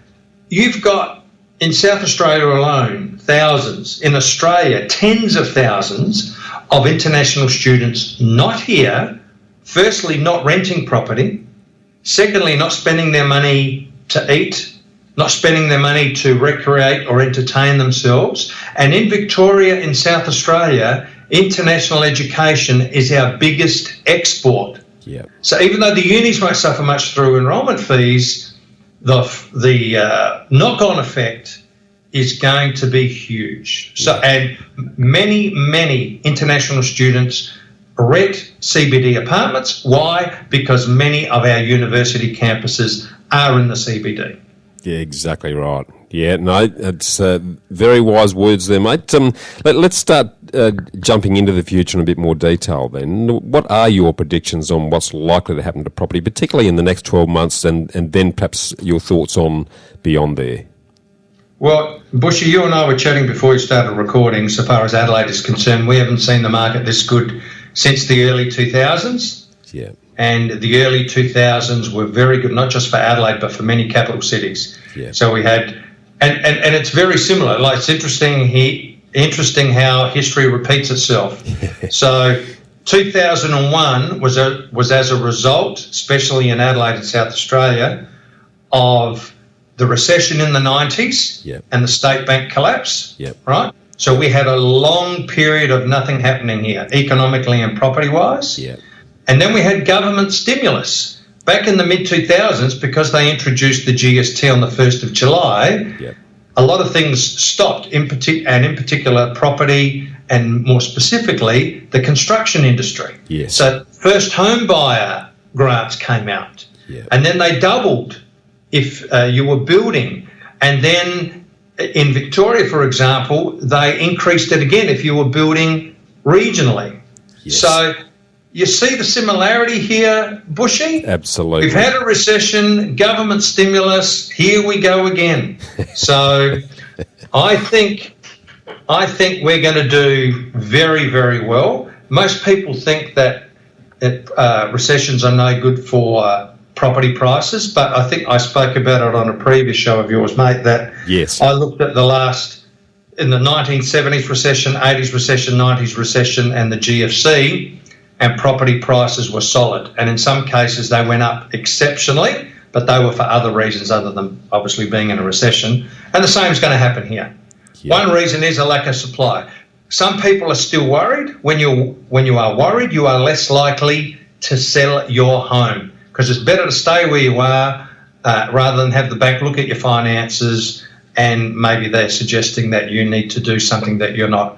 you've got in South Australia alone thousands, in Australia tens of thousands of international students not here. Firstly, not renting property. Secondly, not spending their money to eat, not spending their money to recreate or entertain themselves. And in Victoria, in South Australia, international education is our biggest export. Yeah. So even though the unis won't suffer much through enrolment fees, the knock-on effect is going to be huge. So, and many international students rent CBD apartments. Why? Because many of our university campuses are in the CBD. Yeah, exactly right. Yeah, no, it's very wise words there, mate. Let's start jumping into the future in a bit more detail then. What are your predictions on what's likely to happen to property, particularly in the next 12 months, and then perhaps your thoughts on beyond there? Well, Bushy, you and I were chatting before we started recording. So far as Adelaide is concerned, we haven't seen the market this good since the early 2000s. Yeah. And the early 2000s were very good, not just for Adelaide, but for many capital cities. Yeah. So we had, and it's very similar. Like, it's interesting how history repeats itself. So 2001 was as a result, especially in Adelaide and South Australia, of the recession in the 90s and the state bank collapse, right? So we had a long period of nothing happening here, economically and property-wise. Yeah. And then we had government stimulus back in the mid-2000s, because they introduced the GST on the 1st of July. Yeah. A lot of things stopped, in particular property, and more specifically the construction industry. Yes. So first home buyer grants came out, and then they doubled if you were building. And then in Victoria, for example, they increased it again if you were building regionally. Yes. So you see the similarity here, Bushy? Absolutely. We've had a recession, government stimulus, here we go again. So I think we're going to do very, very well. Most people think that recessions are no good for property prices, but I think I spoke about it on a previous show of yours, mate, that yes. I looked at in the 1970s recession, 80s recession, 90s recession and the GFC, and property prices were solid. And in some cases they went up exceptionally, but they were for other reasons other than obviously being in a recession. And the same is going to happen here. Yeah. One reason is a lack of supply. Some people are still worried. When you are worried, you are less likely to sell your home, because it's better to stay where you are rather than have the bank look at your finances and maybe they're suggesting that you need to do something that you're not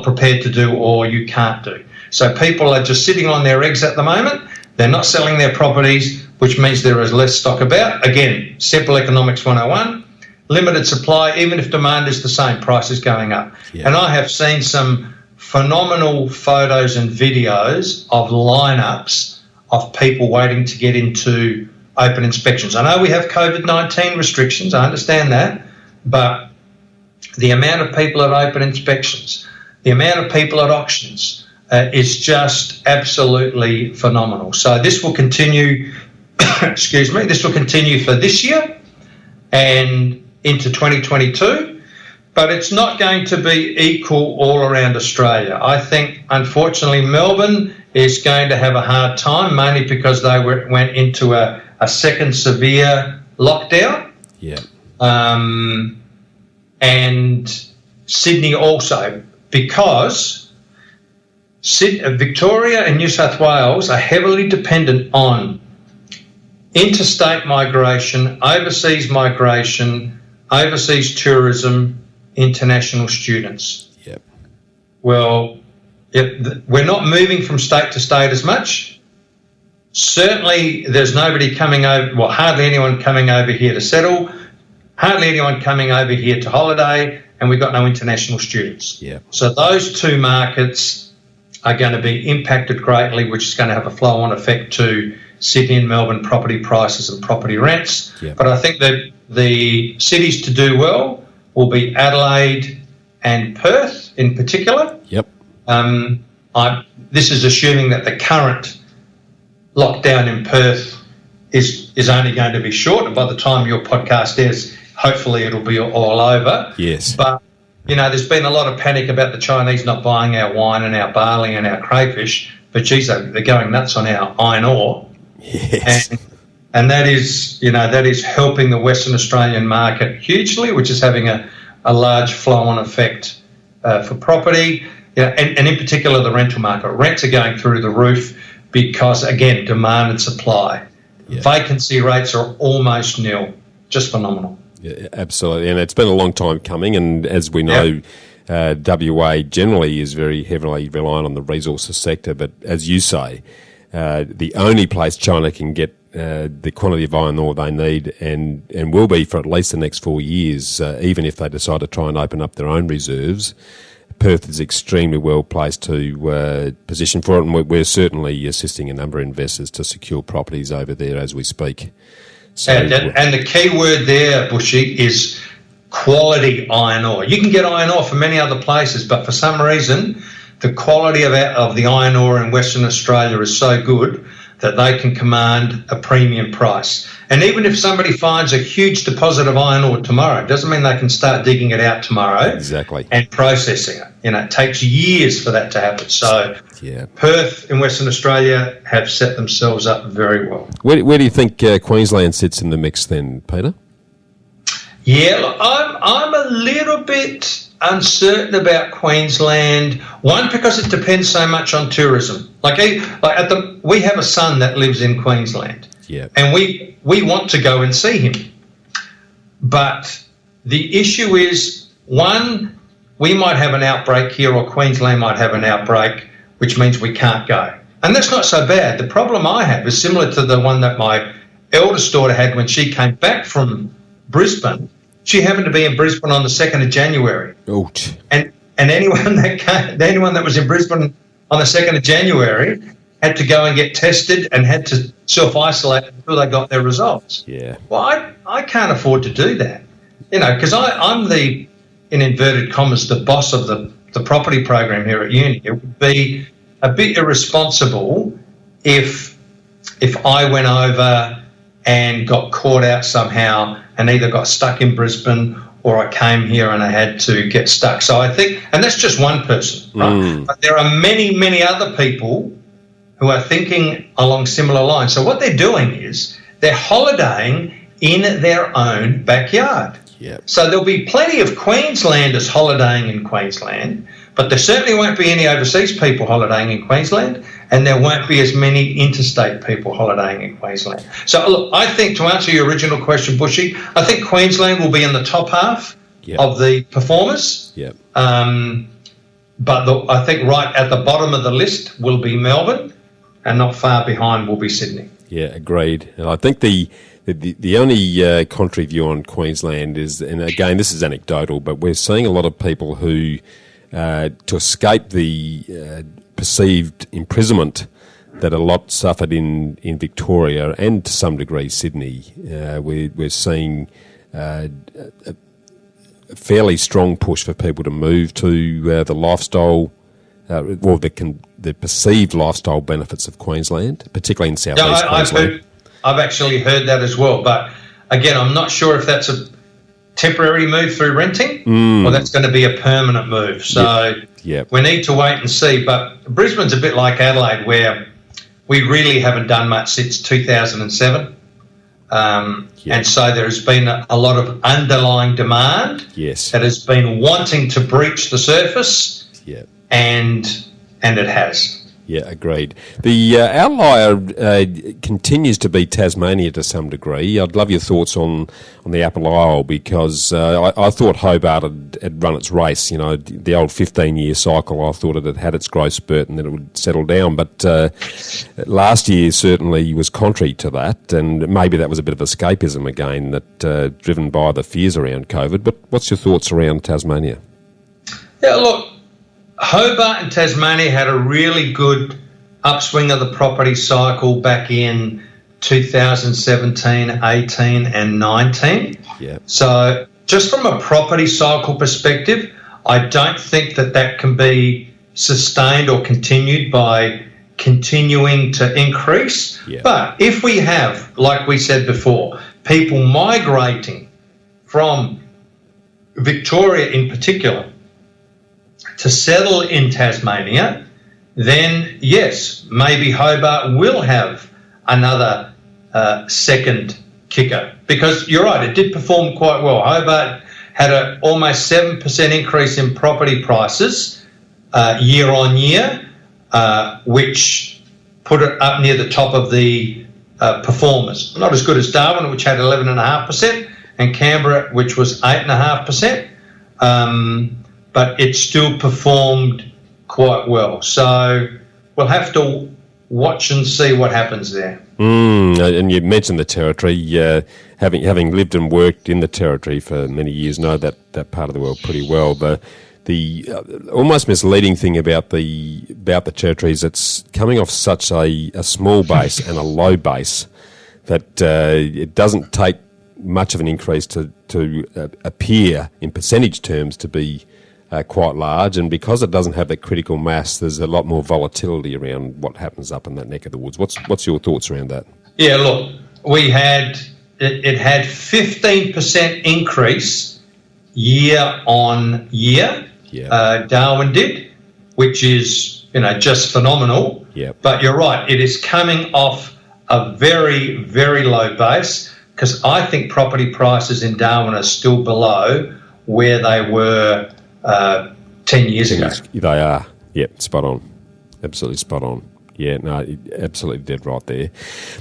prepared to do or you can't do. So people are just sitting on their eggs at the moment. They're not selling their properties, which means there is less stock about. Again, simple economics 101, limited supply, even if demand is the same, price is going up. Yeah. And I have seen some phenomenal photos and videos of lineups of people waiting to get into open inspections. I know we have COVID-19 restrictions, I understand that, but the amount of people at open inspections, the amount of people at auctions is just absolutely phenomenal. So this will continue, this will continue for this year and into 2022, but it's not going to be equal all around Australia. I think, unfortunately, Melbourne is going to have a hard time, mainly because they went into a second severe lockdown. Yeah. And Sydney also, because Victoria and New South Wales are heavily dependent on interstate migration, overseas tourism, international students. Yep. Well, we're not moving from state to state as much. Certainly there's nobody coming over, well, hardly anyone coming over here to settle, hardly anyone coming over here to holiday, and we've got no international students. Yep. So those two markets are going to be impacted greatly, which is going to have a flow-on effect to Sydney and Melbourne property prices and property rents. Yep. But I think that the cities to do well will be Adelaide and Perth in particular. Yep. This is assuming that the current lockdown in Perth is only going to be short, and by the time your podcast airs, hopefully it'll be all over. Yes. But, there's been a lot of panic about the Chinese not buying our wine and our barley and our crayfish, but, geez, they're going nuts on our iron ore. Yes. And that is helping the Western Australian market hugely, which is having a large flow-on effect for property, and in particular the rental market. Rents are going through the roof because, again, demand and supply. Yeah. Vacancy rates are almost nil. Just phenomenal. Yeah, absolutely. And it's been a long time coming, and as we know, WA generally is very heavily reliant on the resources sector, but as you say, the only place China can get the quantity of iron ore they need and will be for at least the next 4 years, even if they decide to try and open up their own reserves, Perth is extremely well placed to position for it, and we're certainly assisting a number of investors to secure properties over there as we speak. So, and the key word there, Bushy, is quality iron ore. You can get iron ore from many other places, but for some reason, the quality of the iron ore in Western Australia is so good that they can command a premium price. And even if somebody finds a huge deposit of iron ore tomorrow, it doesn't mean they can start digging it out tomorrow. Exactly. And processing it. It takes years for that to happen. So Perth in Western Australia have set themselves up very well. Where do you think Queensland sits in the mix then, Peter? Yeah, look, I'm a little bit uncertain about Queensland. One, because it depends so much on tourism. We have a son that lives in Queensland, and we want to go and see him. But the issue is, one, we might have an outbreak here, or Queensland might have an outbreak, which means we can't go. And that's not so bad. The problem I have is similar to the one that my eldest daughter had when she came back from Brisbane. She happened to be in Brisbane on the 2nd of January. Ouch. And anyone that was in Brisbane on the 2nd of January had to go and get tested and had to self-isolate until they got their results. Yeah. Well, I can't afford to do that, because I'm the, in inverted commas, the boss of the property program here at uni. It would be a bit irresponsible if I went over and got caught out somehow and either got stuck in Brisbane or I came here and I had to get stuck. So I think, and that's just one person, right? But there are many, many other people who are thinking along similar lines. So what they're doing is they're holidaying in their own backyard. Yep. So there'll be plenty of Queenslanders holidaying in Queensland, but there certainly won't be any overseas people holidaying in Queensland, and there won't be as many interstate people holidaying in Queensland. So, look, I think, to answer your original question, Bushy, I think Queensland will be in the top half of the performers. Yep. But I think right at the bottom of the list will be Melbourne, and not far behind will be Sydney. Yeah, agreed. And I think the only contrary view on Queensland is, and again, this is anecdotal, but we're seeing a lot of people who, to escape the perceived imprisonment that a lot suffered in Victoria and to some degree Sydney, we're seeing a fairly strong push for people to move to the lifestyle, the perceived lifestyle benefits of Queensland, particularly in southeast Queensland. I've actually heard that as well, but again, I'm not sure if that's a temporary move through renting or that's going to be a permanent move. So we need to wait and see. But Brisbane's a bit like Adelaide, where we really haven't done much since 2007. And so there has been a lot of underlying demand that has been wanting to breach the surface, and it has. Yeah, agreed. The outlier continues to be Tasmania to some degree. I'd love your thoughts on the Apple Isle, because I thought Hobart had run its race. The old 15-year cycle, I thought it had had its growth spurt and then it would settle down. But last year certainly was contrary to that, and maybe that was a bit of escapism again, that driven by the fears around COVID. But what's your thoughts around Tasmania? Yeah, look, Hobart and Tasmania had a really good upswing of the property cycle back in 2017, 18 and 19. So just from a property cycle perspective, I don't think that can be sustained or continued by continuing to increase. But if we have, like we said before, people migrating from Victoria in particular to settle in Tasmania, then yes, maybe Hobart will have another second kicker. Because you're right, it did perform quite well. Hobart had an almost 7% increase in property prices year on year, which put it up near the top of the performers. Not as good as Darwin, which had 11.5%, and Canberra, which was 8.5%. But it still performed quite well. So we'll have to watch and see what happens there. And you mentioned the Territory. Having lived and worked in the Territory for many years, know that part of the world pretty well. The almost misleading thing about the Territory is it's coming off such a small base and a low base that it doesn't take much of an increase to appear in percentage terms to be quite large, and because it doesn't have that critical mass, there's a lot more volatility around what happens up in that neck of the woods. What's your thoughts around that? Yeah, look, it had 15% increase year on year. Darwin did, which is just phenomenal. But you're right, it is coming off a very, very low base, because I think property prices in Darwin are still below where they were 10 years ago. They are. Yep, spot on. Absolutely spot on. Yeah, no, absolutely dead right there.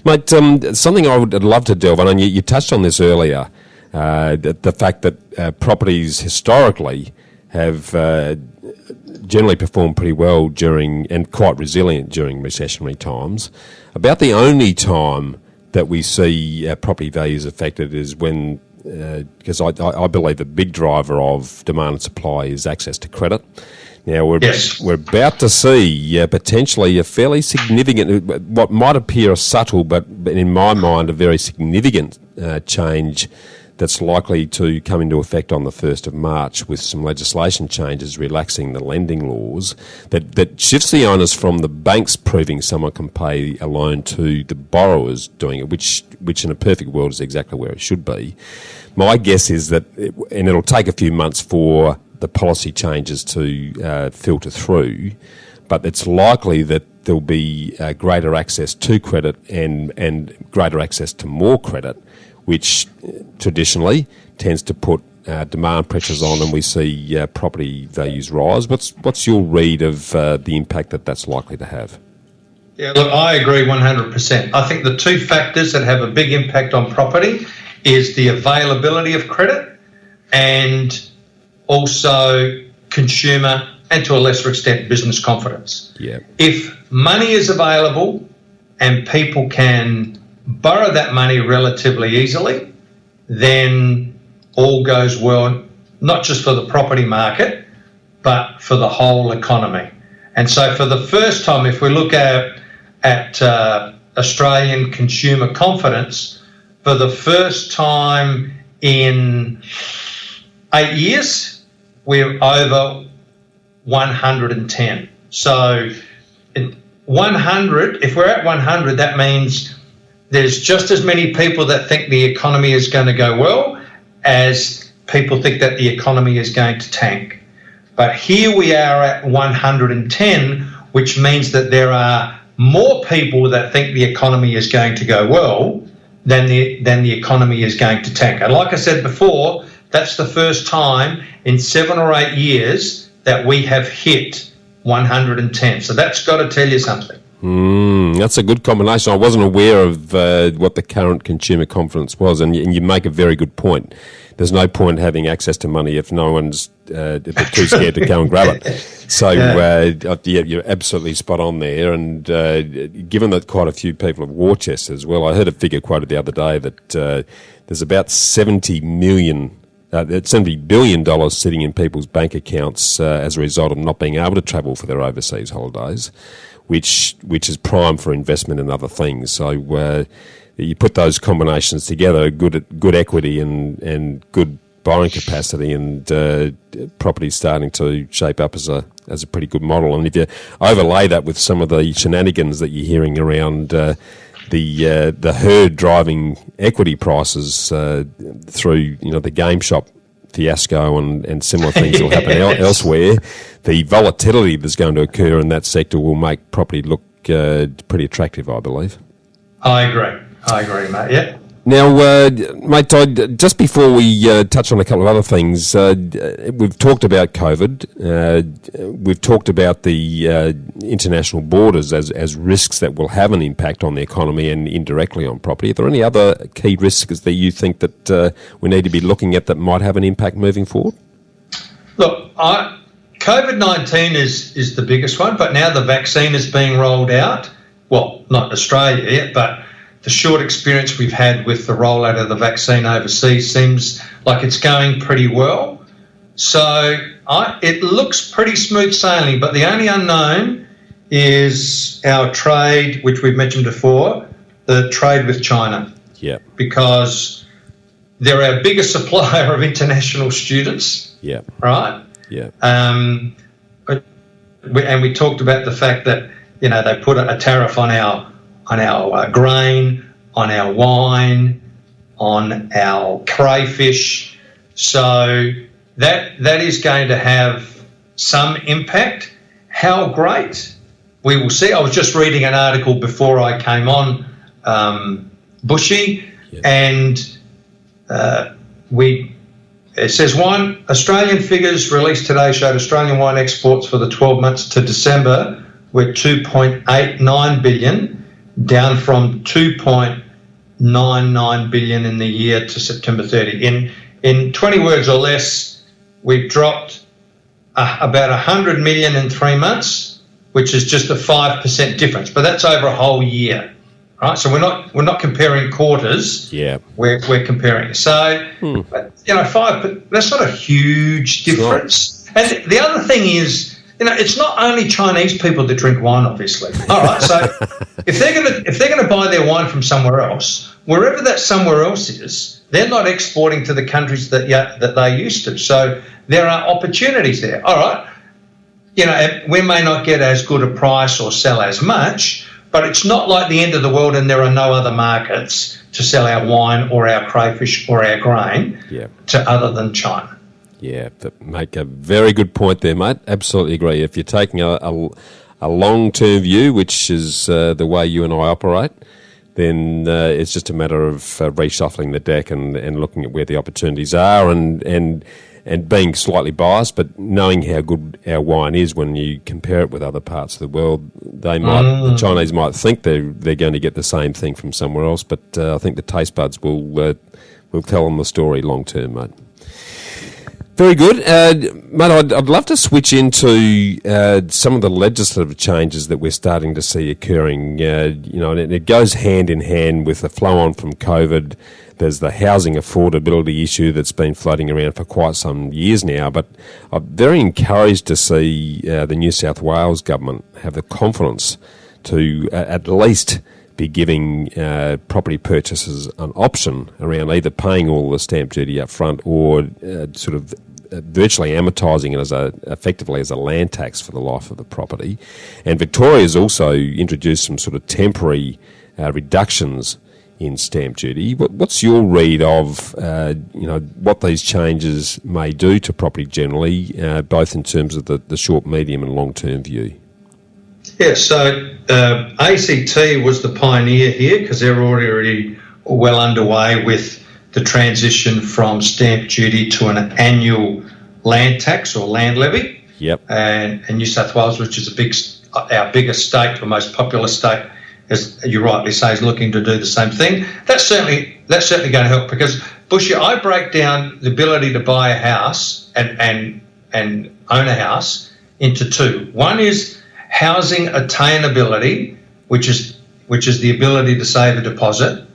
Mate, something I would love to delve on, and you touched on this earlier, the fact that properties historically have generally performed pretty well during, and quite resilient during recessionary times. About the only time that we see property values affected is when, because I believe the big driver of demand and supply is access to credit. Now, we're about to see potentially a fairly significant, what might appear a subtle, but in my mind a very significant change that's likely to come into effect on the 1st of March with some legislation changes relaxing the lending laws that shifts the onus from the banks proving someone can pay a loan to the borrowers doing it, which in a perfect world is exactly where it should be. My guess is that, and it'll take a few months for the policy changes to filter through, but it's likely that there'll be greater access to credit and greater access to more credit, which traditionally tends to put demand pressures on, and we see property values rise. What's your read of the impact that's likely to have? Yeah, look, I agree 100%. I think the two factors that have a big impact on property is the availability of credit and also consumer and to a lesser extent business confidence. Yeah. If money is available and people can borrow that money relatively easily, then all goes well, not just for the property market, but for the whole economy. And so for the first time, if we look at Australian consumer confidence, for the first time in 8 years, we're over 110. So 100, if we're at 100, that means there's just as many people that think the economy is going to go well as people think that the economy is going to tank. But here we are at 110, which means that there are more people that think the economy is going to go well than the economy is going to tank. And like I said before, that's the first time in 7 or 8 years that we have hit 110. So that's got to tell you something. That's a good combination. I wasn't aware of what the current consumer confidence was, and you make a very good point. There's no point having access to money if no one's if they're too scared to go and grab it. So you're absolutely spot on there. And given that quite a few people have war chests as well, I heard a figure quoted the other day that there's about $70 billion sitting in people's bank accounts as a result of not being able to travel for their overseas holidays, which is prime for investment in other things. So you put those combinations together, good equity and good borrowing capacity, and property starting to shape up as a pretty good model. And if you overlay that with some of the shenanigans that you're hearing around the herd driving equity prices through the game shop fiasco and similar things will happen elsewhere, the volatility that's going to occur in that sector will make property look pretty attractive, I believe. I agree, mate. Yeah. Now, mate, just before we touch on a couple of other things, we've talked about COVID. We've talked about the international borders as risks that will have an impact on the economy and indirectly on property. Are there any other key risks that you think that we need to be looking at that might have an impact moving forward? Look, COVID-19 is the biggest one, but now the vaccine is being rolled out. Well, not Australia yet, but the short experience we've had with the rollout of the vaccine overseas seems like it's going pretty well. So it looks pretty smooth sailing, but the only unknown is our trade, which we've mentioned before, the trade with China. Yeah. Because they're our biggest supplier of international students. Yeah. Right? Yeah. And we talked about the fact that, they put a tariff on our grain, on our wine, on our crayfish. So that is going to have some impact. How great? We will see. I was just reading an article before I came on, Bushy, and it says Australian figures released today showed Australian wine exports for the 12 months to December were 2.89 billion, down from 2.99 billion in the year to September 30. In 20 words or less, we've dropped about 100 million in 3 months, which is just a 5% difference. But that's over a whole year, right? So we're not comparing quarters. Yeah, we're comparing. So, but, 5. That's not a huge difference. Right. And the other thing is, it's not only Chinese people that drink wine, obviously. All right, so if they're gonna buy their wine from somewhere else, wherever that somewhere else is, they're not exporting to the countries that they used to. So there are opportunities there. All right, we may not get as good a price or sell as much, but it's not like the end of the world and there are no other markets to sell our wine or our crayfish or our grain to other than China. Yeah, make a very good point there, mate. Absolutely agree. If you're taking a long-term view, which is the way you and I operate, then it's just a matter of reshuffling the deck and looking at where the opportunities are and being slightly biased, but knowing how good our wine is when you compare it with other parts of the world. The Chinese might think they're going to get the same thing from somewhere else, but I think the taste buds will tell them the story long term, mate. Very good. Mate, I'd love to switch into some of the legislative changes that we're starting to see occurring, and it goes hand in hand with the flow-on from COVID. There's the housing affordability issue that's been floating around for quite some years now, but I'm very encouraged to see the New South Wales government have the confidence to at least be giving property purchasers an option around either paying all the stamp duty up front or sort of virtually amortising it effectively as a land tax for the life of the property. And Victoria's also introduced some sort of temporary reductions in stamp duty. What's your read of what these changes may do to property generally, both in terms of the short, medium and long-term view? Yeah, so ACT was the pioneer here because they're already well underway with the transition from stamp duty to an annual land tax or land levy. Yep. And New South Wales, which is our biggest state, or most populous state, as you rightly say, is looking to do the same thing. That's certainly going to help because, Bushy, I break down the ability to buy a house and own a house into two. One is housing attainability, which is the ability to save a deposit,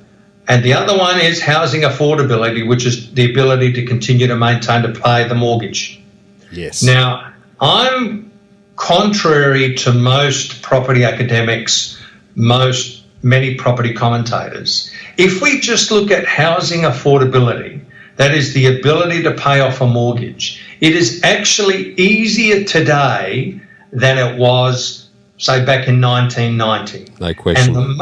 and the other one is housing affordability, which is the ability to continue to maintain to pay the mortgage. Yes. Now, I'm contrary to most property academics, many property commentators. If we just look at housing affordability, that is the ability to pay off a mortgage, it is actually easier today than it was, say, back in 1990. No question.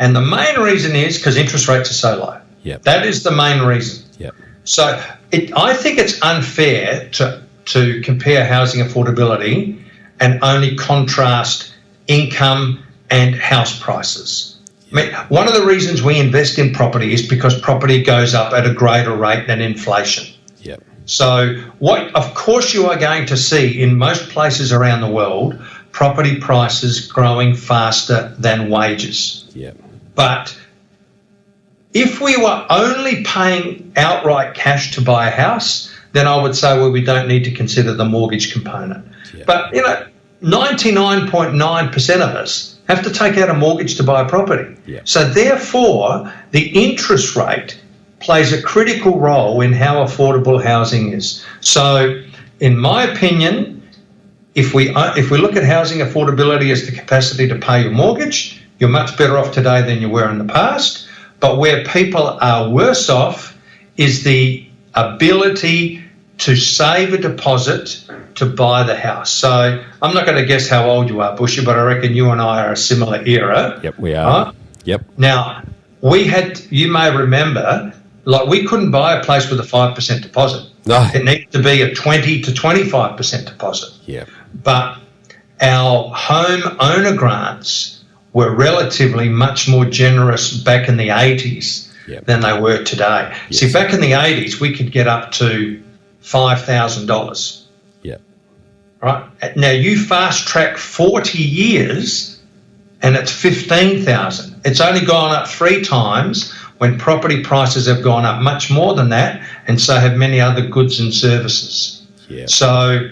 And the main reason is because interest rates are so low. Yep. That is the main reason. Yep. So I think it's unfair to compare housing affordability and only contrast income and house prices. I mean, one of the reasons we invest in property is because property goes up at a greater rate than inflation. Yep. So of course you are going to see in most places around the world property prices growing faster than wages. Yep. But if we were only paying outright cash to buy a house, then I would say, well, we don't need to consider the mortgage component. Yep. But, 99.9% of us have to take out a mortgage to buy a property. Yep. So therefore, the interest rate plays a critical role in how affordable housing is. So in my opinion, if we look at housing affordability as the capacity to pay your mortgage, you're much better off today than you were in the past. But where people are worse off is the ability to save a deposit to buy the house. So I'm not going to guess how old you are, Bushy, but I reckon you and I are a similar era. Yep, we are. Right? Yep. Now, you may remember, we couldn't buy a place with a 5% deposit. No. It needed to be a 20 to 25% deposit. Yeah. But our home owner grants were relatively much more generous back in the 80s than they were today. Yes. See, back in the 80s, we could get up to $5,000. Yeah. Right? Now, you fast track 40 years and it's $15,000. It's only gone up 3 times when property prices have gone up much more than that, and so have many other goods and services. Yeah. So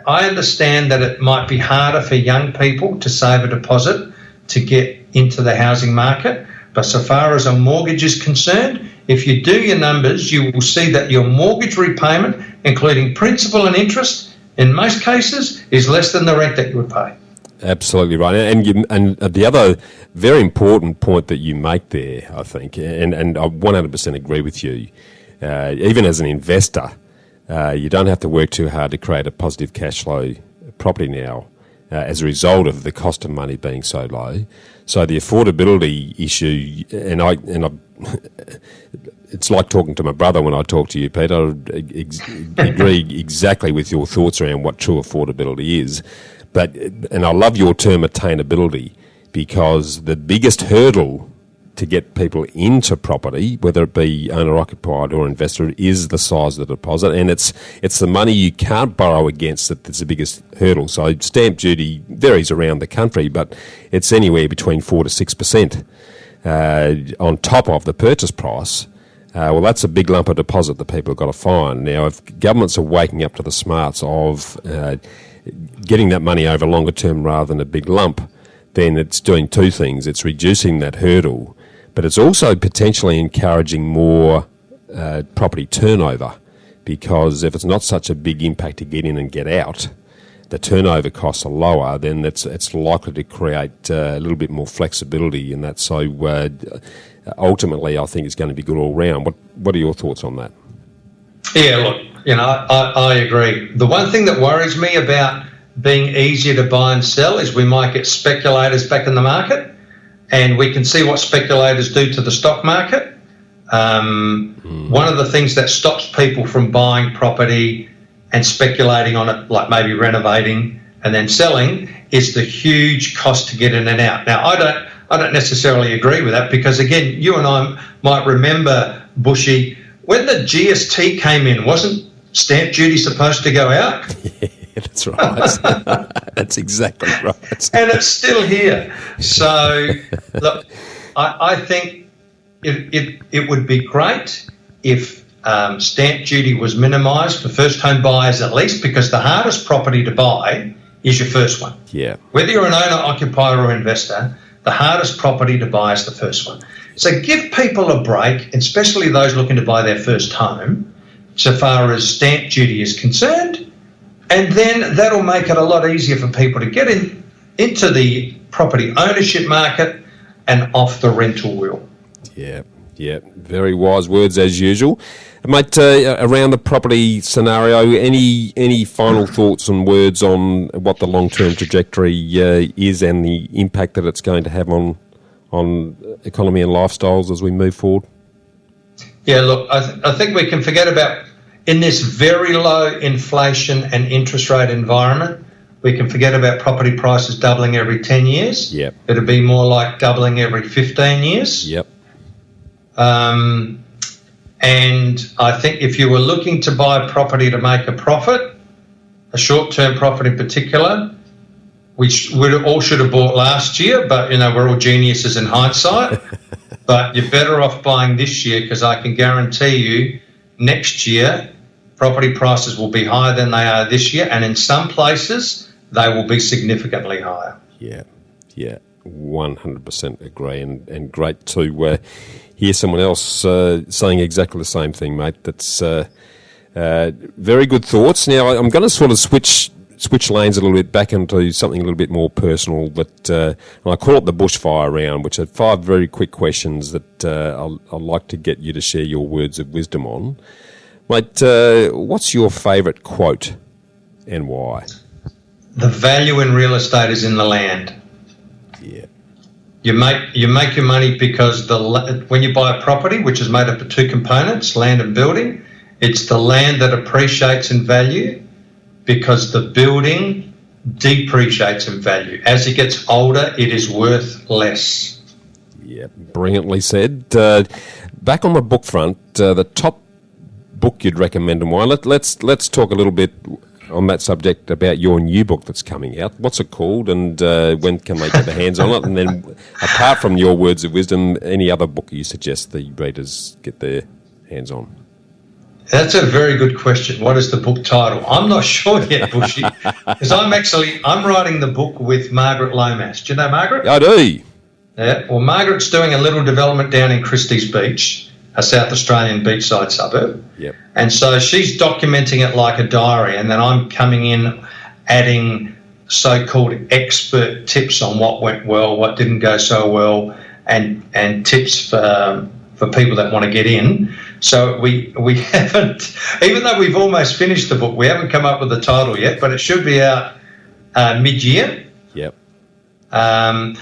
I understand that it might be harder for young people to save a deposit to get into the housing market, but so far as a mortgage is concerned, if you do your numbers, you will see that your mortgage repayment, including principal and interest, in most cases, is less than the rent that you would pay. Absolutely right. And the other very important point that you make there, I think, and I 100% agree with you, even as an investor, you don't have to work too hard to create a positive cash flow property now as a result of the cost of money being so low. So the affordability issue, and I it's like talking to my brother when I talk to you, Peter. I agree exactly with your thoughts around what true affordability is. And I love your term attainability, because the biggest hurdle to get people into property, whether it be owner-occupied or investor, is the size of the deposit. And it's the money you can't borrow against that's the biggest hurdle. So stamp duty varies around the country, but it's anywhere between 4 to 6% on top of the purchase price. Well, that's a big lump of deposit that people have got to find. Now, if governments are waking up to the smarts of getting that money over longer term rather than a big lump, then it's doing two things. It's reducing that hurdle, but it's also potentially encouraging more property turnover, because if it's not such a big impact to get in and get out, the turnover costs are lower, then it's likely to create a little bit more flexibility in that. So ultimately, I think it's going to be good all round. What are your thoughts on that? Yeah, look, I agree. The one thing that worries me about being easier to buy and sell is we might get speculators back in the market, and we can see what speculators do to the stock market. One of the things that stops people from buying property and speculating on it, like maybe renovating and then selling, is the huge cost to get in and out. Now, I don't necessarily agree with that, because again, you and I might remember, Bushy, when the GST came in, wasn't stamp duty supposed to go out? Yeah, that's right. That's exactly right. And it's still here. So, look, I think it would be great if stamp duty was minimised for first home buyers at least, because the hardest property to buy is your first one. Yeah. Whether you're an owner, occupier or investor, the hardest property to buy is the first one. So give people a break, especially those looking to buy their first home, so far as stamp duty is concerned, and then that'll make it a lot easier for people to get into the property ownership market and off the rental wheel. Yeah, very wise words as usual. Mate, around the property scenario, any final thoughts and words on what the long-term trajectory is and the impact that it's going to have on economy and lifestyles as we move forward? Yeah, look, I think we can forget about, in this very low inflation and interest rate environment, we can forget about property prices doubling every 10 years. Yep. It'll be more like doubling every 15 years. Yep. And I think if you were looking to buy property to make a profit, a short-term profit in particular, which we all should have bought last year, but, we're all geniuses in hindsight. But you're better off buying this year, because I can guarantee you next year property prices will be higher than they are this year, and in some places they will be significantly higher. Yeah, 100% agree, and great to hear someone else saying exactly the same thing, mate. That's very good thoughts. Now, I'm going to sort of switch lanes a little bit back into something a little bit more personal, but I call it the bushfire round, which are 5 very quick questions that I'd like to get you to share your words of wisdom on. Mate, what's your favourite quote and why? The value in real estate is in the land. Yeah. You make your money because when you buy a property, which is made up of 2 components, land and building, it's the land that appreciates in value, because the building depreciates in value. As it gets older, it is worth less. Yeah, brilliantly said. Back on the book front, the top book you'd recommend and why. Let's talk a little bit on that subject about your new book that's coming out. What's it called, and when can they get their hands on it? And then, apart from your words of wisdom, any other book you suggest the readers get their hands on? That's a very good question. What is the book title? I'm not sure yet, Bushy, because I'm writing the book with Margaret Lomas. Do you know Margaret? I do. Yeah. Well, Margaret's doing a little development down in Christie's Beach, a South Australian beachside suburb. Yep. And so she's documenting it like a diary, and then I'm coming in adding so-called expert tips on what went well, what didn't go so well, and tips for people that want to get in. So we haven't, even though we've almost finished the book, we haven't come up with the title yet, but it should be out mid-year. Yep. The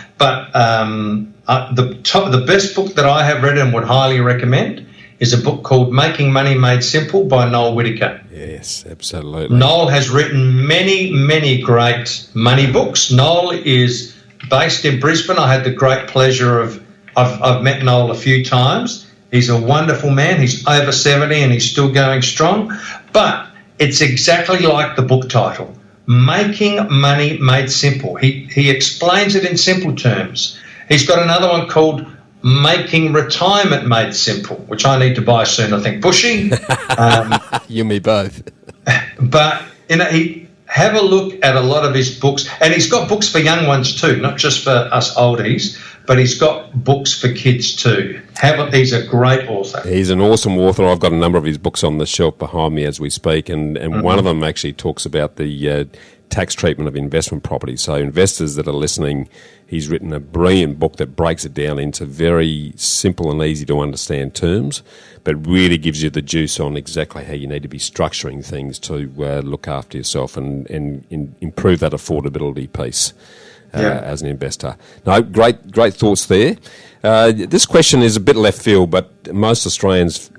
best book that I have read and would highly recommend is a book called Making Money Made Simple by Noel Whittaker. Yes, absolutely. Noel has written many, many great money books. Noel is based in Brisbane. I had the great pleasure of, I've met Noel a few times. He's a wonderful man. He's over 70 and he's still going strong. But it's exactly like the book title, Making Money Made Simple. He explains it in simple terms. He's got another one called Making Retirement Made Simple, which I need to buy soon, I think. Bushy. You and me both. But, have a look at a lot of his books. And he's got books for young ones too, not just for us oldies, but he's got books for kids too. He's a great author. He's an awesome author. I've got a number of his books on the shelf behind me as we speak, and one of them actually talks about the tax treatment of investment property. So investors that are listening, he's written a brilliant book that breaks it down into very simple and easy to understand terms, but really gives you the juice on exactly how you need to be structuring things to look after yourself and improve that affordability piece as an investor. No, great thoughts there. This question is a bit left field, but most Australians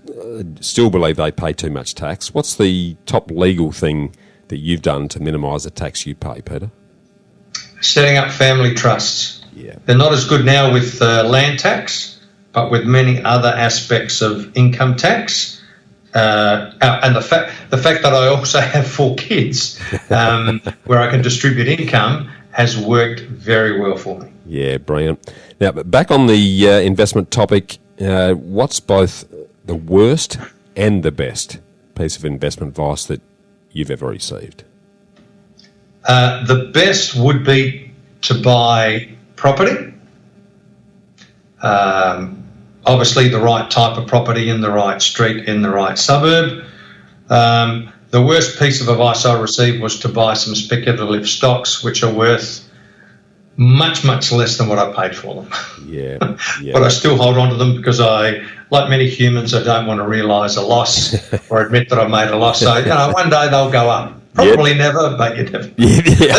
still believe they pay too much tax. What's the top legal thing that you've done to minimise the tax you pay, Peter? Setting up family trusts. Yeah. They're not as good now with land tax, but with many other aspects of income tax. And the fact that I also have 4 kids where I can distribute income has worked very well for me. Yeah, brilliant. Now, back on the investment topic, what's both the worst and the best piece of investment advice that you've ever received? The best would be to buy property. Obviously, the right type of property in the right street in the right suburb. The worst piece of advice I received was to buy some speculative stocks, which are worth much, much less than what I paid for them. Yeah. But I still hold on to them because like many humans, I don't want to realise a loss or admit that I've made a loss. So, one day they'll go up. Probably never, but you never. Yeah.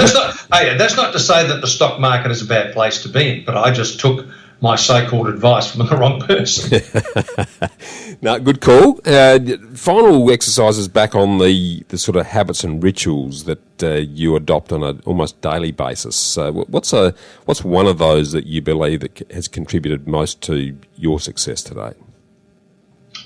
That's not to say that the stock market is a bad place to be in, but I just took my so-called advice from the wrong person. No, good call. Final exercises back on the sort of habits and rituals that you adopt on an almost daily basis. What's one of those that you believe that has contributed most to your success today?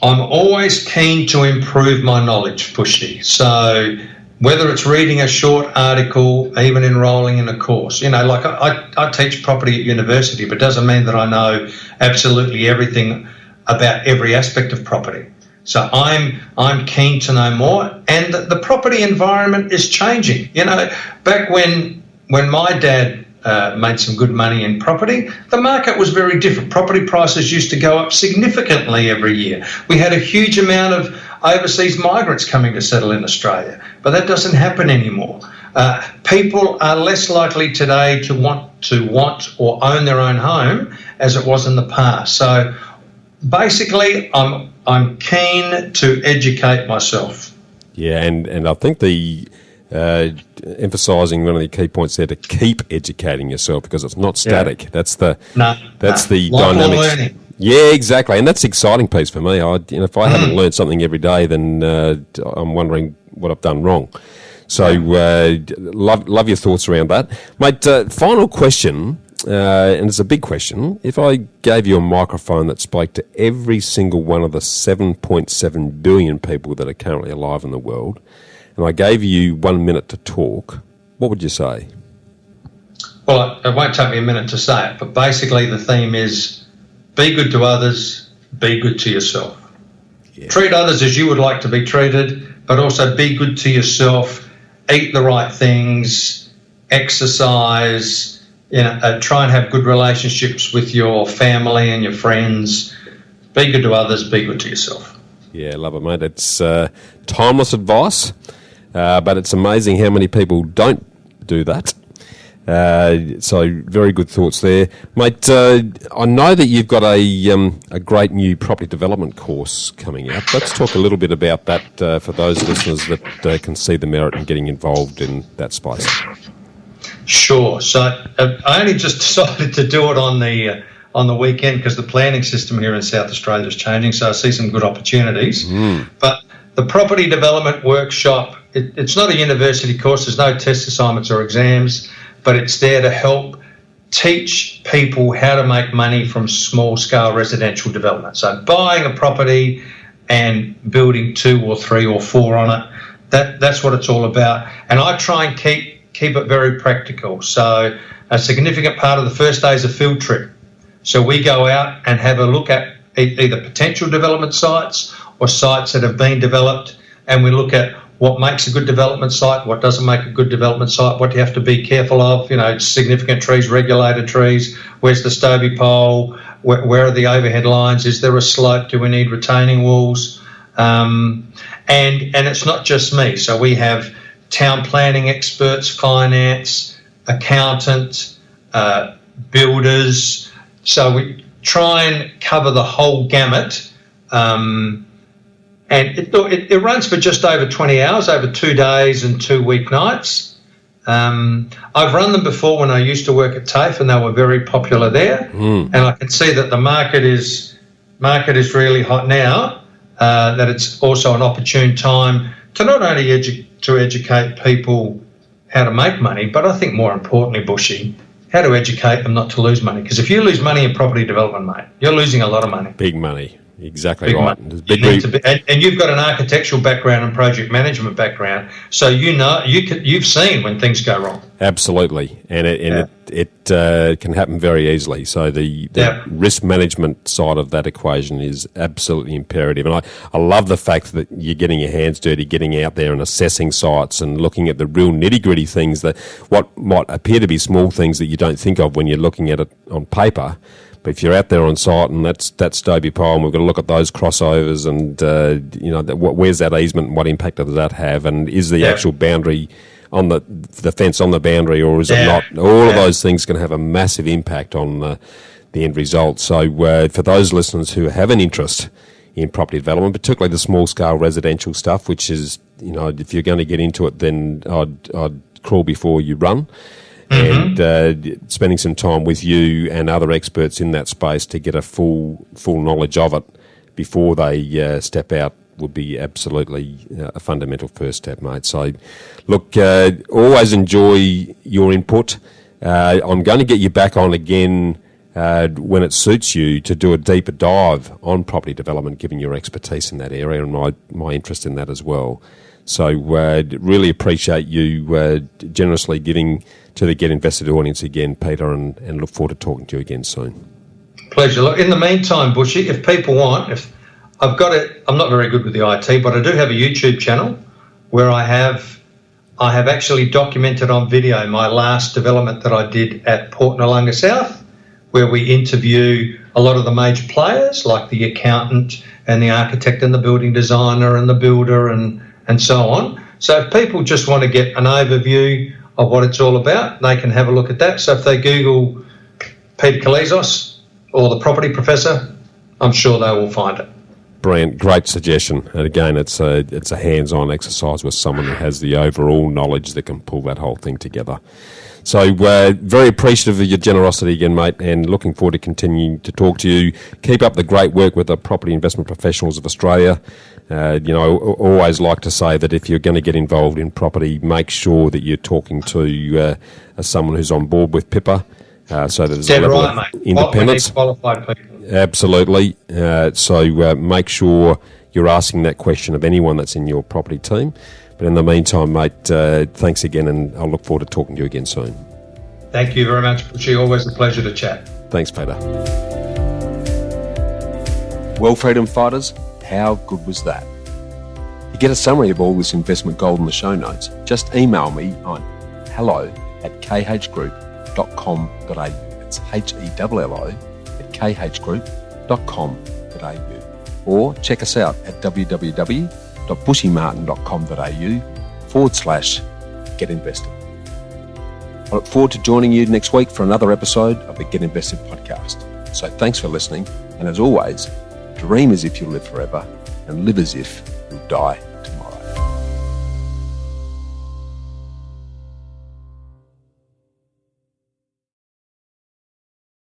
I'm always keen to improve my knowledge, Pushy. So whether it's reading a short article, even enrolling in a course, like I teach property at university, but it doesn't mean that I know absolutely everything about every aspect of property. So I'm keen to know more, and the property environment is changing. Back when my dad made some good money in property, the market was very different. Property prices used to go up significantly every year. We had a huge amount of overseas migrants coming to settle in Australia, but that doesn't happen anymore. People are less likely today to want or own their own home as it was in the past. So basically, I'm keen to educate myself. Yeah, and I think the emphasising one of the key points there to keep educating yourself because it's not static. Yeah. That's the dynamics. Learning. Yeah, exactly, and that's the exciting piece for me. If I haven't learned something every day, then I'm wondering what I've done wrong. So love your thoughts around that, mate. Final question, and it's a big question. If I gave you a microphone that spoke to every single one of the 7.7 billion people that are currently alive in the world, and I gave you 1 minute to talk, what would you say? Well, it won't take me a minute to say it, but basically the theme is be good to others, be good to yourself. Yeah. Treat others as you would like to be treated, but also be good to yourself, eat the right things, exercise, try and have good relationships with your family and your friends, Be good to others, be good to yourself. Yeah, love it, mate. It's timeless advice, but it's amazing how many people don't do that. So very good thoughts there. Mate, I know that you've got a great new property development course coming out. Let's talk a little bit about that for those listeners that can see the merit in getting involved in that space. Sure. So I only just decided to do it on the weekend because the planning system here in South Australia is changing, so I see some good opportunities. But the property development workshop, it's not a university course. There's no test assignments or exams, but it's there to help teach people how to make money from small-scale residential development. So buying a property and building 2 or 3 or 4 on it, that's what it's all about. And I try and keep it very practical. So a significant part of the first day is a field trip. So we go out and have a look at either potential development sites or sites that have been developed, and we look at what makes a good development site, what doesn't make a good development site, what do you have to be careful of, significant trees, regulated trees, where's the Stobie pole, where are the overhead lines, is there a slope, do we need retaining walls? And it's not just me. So we have town planning experts, finance, accountant, builders. So we try and cover the whole gamut. And it runs for just over 20 hours, over 2 days and 2 weeknights. I've run them before when I used to work at TAFE, and they were very popular there. And I can see that the market is really hot now, that it's also an opportune time to not only educate people how to make money, but I think more importantly, Bushy, how to educate them not to lose money. Because if you lose money in property development, mate, you're losing a lot of money. Big money. Exactly right. And you've got an architectural background and project management background, so you've seen when things go wrong. Absolutely, and it can happen very easily. So the risk management side of that equation is absolutely imperative. And I love the fact that you're getting your hands dirty, getting out there and assessing sites and looking at the real nitty gritty things that what might appear to be small things that you don't think of when you're looking at it on paper. But if you're out there on site and that's Stobie pole, and we've got to look at those crossovers and where's that easement and what impact does that have, and is the actual boundary on the fence on the boundary, or is it not? All of those things can have a massive impact on the end result. So for those listeners who have an interest in property development, particularly the small scale residential stuff, which is if you're going to get into it, then I'd crawl before you run. And spending some time with you and other experts in that space to get a full knowledge of it before they step out would be absolutely a fundamental first step, mate. So, look, always enjoy your input. I'm going to get you back on again when it suits you to do a deeper dive on property development, given your expertise in that area and my interest in that as well. So really appreciate you generously giving to the Get Invested audience again, Peter, and look forward to talking to you again soon. Pleasure. Look, in the meantime, Bushy, if people want, if I've got it, I'm not very good with the IT, but I do have a YouTube channel where I have actually documented on video my last development that I did at Port Noarlunga South, where we interview a lot of the major players like the accountant and the architect and the building designer and the builder and so on. So if people just want to get an overview of what it's all about, they can have a look at that. So if they Google Peter Koulizos or the Property Professor, I'm sure they will find it. Brilliant, great suggestion. And again, it's a hands-on exercise with someone who has the overall knowledge that can pull that whole thing together. So very appreciative of your generosity again, mate, and looking forward to continuing to talk to you. Keep up the great work with the Property Investment Professionals of Australia. I always like to say that if you're going to get involved in property, make sure that you're talking to someone who's on board with PIPA, so that there's a level of independence. Qualified people. Absolutely. So make sure you're asking that question of anyone that's in your property team. But in the meantime, mate, thanks again, and I'll look forward to talking to you again soon. Thank you very much, Bushy. Always a pleasure to chat. Thanks, Peter. Well, freedom fighters, how good was that? To get a summary of all this investment gold in the show notes, just email me on hello@khgroup.com.au. It's HELLO@khgroup.com.au. or check us out at www.bushymartin.com.au/getinvested. I look forward to joining you next week for another episode of the Get Invested podcast. So thanks for listening, and as always, dream as if you'll live forever and live as if you'll die